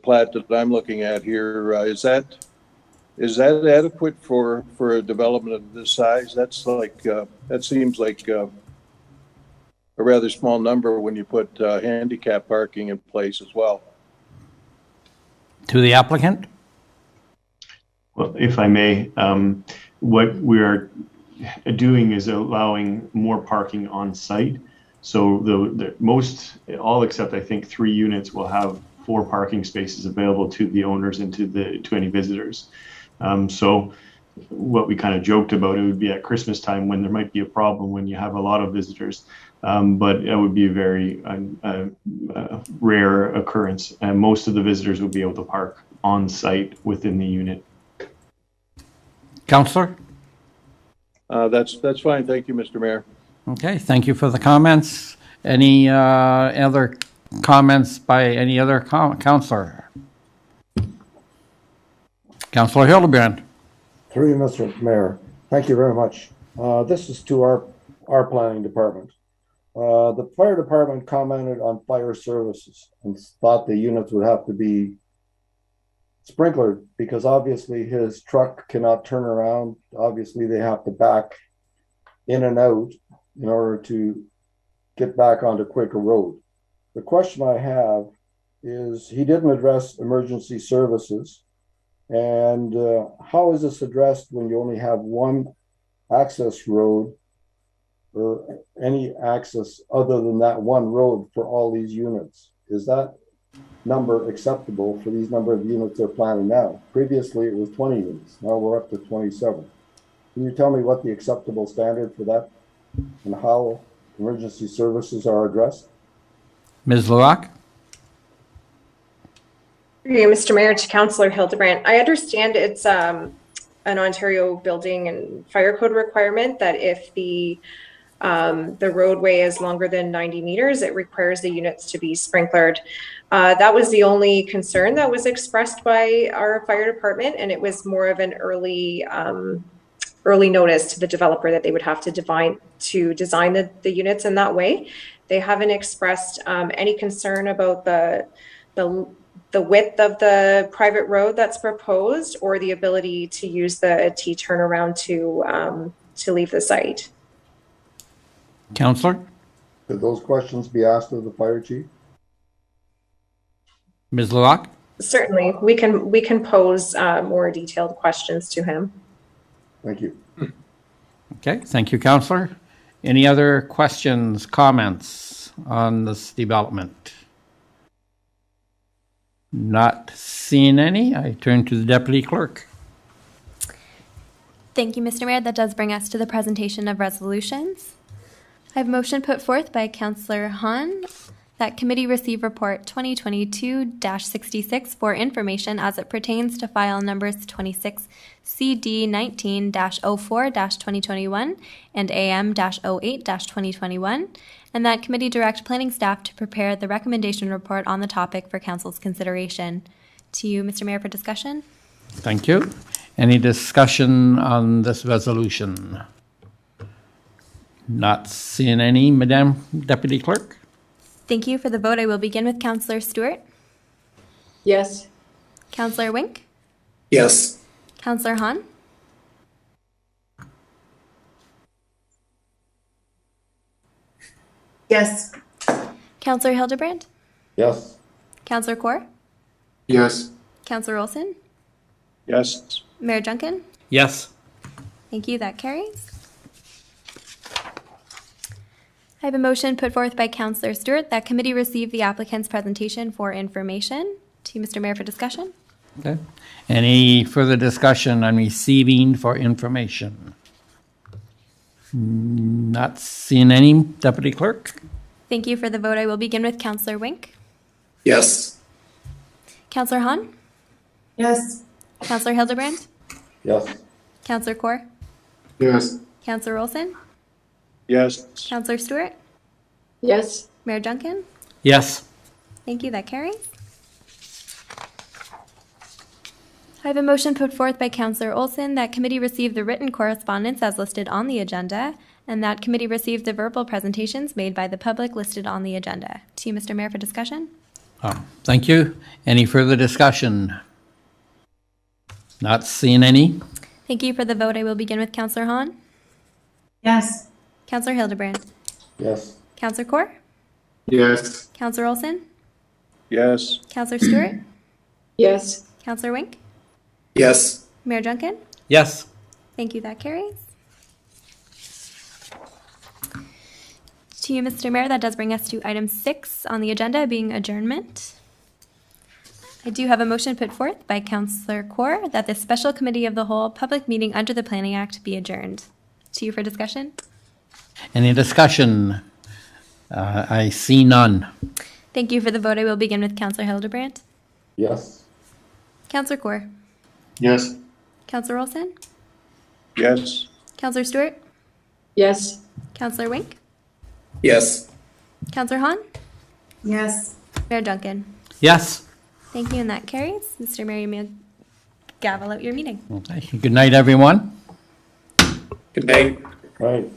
plat that I'm looking at here. Is that adequate for a development of this size? That's like that seems like a rather small number when you put handicap parking in place as well. To the applicant? Well, if I may, what we are doing is allowing more parking on site. So the most, all except I think 3 units will have 4 parking spaces available to the owners and to any visitors. So what we kind of joked about, it would be at Christmas time when there might be a problem when you have a lot of visitors, but it would be a very rare occurrence, and most of the visitors would be able to park on site within the unit. Councillor? That's fine. Thank you, Mr. Mayor. Okay, thank you for the comments. Any other comments by any other councillor? Councillor Hildebrand. Through you, Mr. Mayor. Thank you very much. This is to our planning department. The fire department commented on fire services and thought the units would have to be sprinklered because obviously his truck cannot turn around. Obviously they have to back in and out in order to get back onto Quaker Road. The question I have is he didn't address emergency services, and how is this addressed when you only have one access road or any access other than that one road for all these units? Is that number acceptable for these number of units they're planning now? Previously, it was 20 units. Now we're up to 27. Can you tell me what the acceptable standard for that and how emergency services are addressed? Ms. Luak? Mr. Mayor, to Councillor Hildebrand, I understand it's an Ontario building and fire code requirement that if the roadway is longer than 90 meters, it requires the units to be sprinklered. That was the only concern that was expressed by our fire department, and it was more of an early notice to the developer that they would have to design the units in that way. They haven't expressed any concern about the width of the private road that's proposed or the ability to use the T turnaround to leave the site. Councillor? Could those questions be asked of the fire chief? Ms. Luak? Certainly, we can pose more detailed questions to him. Thank you. Okay, thank you, Councillor. Any other questions, comments on this development? Not seeing any. I turn to the Deputy Clerk. Thank you, Mr. Mayor. That does bring us to the presentation of resolutions. I have a motion put forth by Councillor Hahn That committee receive report 2022-66 for information as it pertains to file numbers 26 CD 19-04-2021 and AM-08-2021, and that committee direct planning staff to prepare the recommendation report on the topic for council's consideration. To you, Mr. Mayor, for discussion. Thank you. Any discussion on this resolution? Not seeing any, Madam Deputy Clerk? Thank you. For the vote, I will begin with Councillor Stewart. Yes. Councillor Wink. Yes. Councillor Hahn. Yes. Councillor Hildebrand. Yes. Councillor Kaur. Yes. Councillor Olson. Yes. Mayor Duncan. Yes. Thank you. That carries. I have a motion put forth by Councillor Stewart that committee receive the applicant's presentation for information. To you, Mr. Mayor, for discussion. Okay. Any further discussion on receiving for information? Not seeing any, Deputy Clerk? Thank you. For the vote, I will begin with Councillor Wink. Yes. Councillor Hahn. Yes. Councillor Hildebrand. Yes. Councillor Kaur. Yes. Councillor Olson. Yes. Councillor Stewart. Yes. Mayor Duncan. Yes. Thank you. That carries. I have a motion put forth by Councillor Olson that committee receive the written correspondence as listed on the agenda, and that committee receive the verbal presentations made by the public listed on the agenda. To you, Mr. Mayor, for discussion. Thank you. Any further discussion? Not seeing any. Thank you. For the vote, I will begin with Councillor Hahn. Yes. Councillor Hildebrand. Yes. Councillor Kaur. Yes. Councillor Olson. Yes. Councillor Stewart. Yes. Councillor Wink. Yes. Mayor Duncan. Yes. Thank you. That carries. To you, Mr. Mayor, that does bring us to item 6 on the agenda, being adjournment. I do have a motion put forth by Councillor Kaur that the special committee of the whole public meeting under the Planning Act be adjourned. To you for discussion. Any discussion? I see none. Thank you. For the vote, I will begin with Councillor Hildebrand. Yes. Councillor Kaur. Yes. Councillor Olson. Yes. Councillor Stewart. Yes. Councillor Wink. Yes. Councillor Hahn. Yes. Mayor Duncan. Yes. Thank you, and that carries. Mr. Mayor, you may gavel out your meeting. Okay. Good night, everyone. Good night. Right.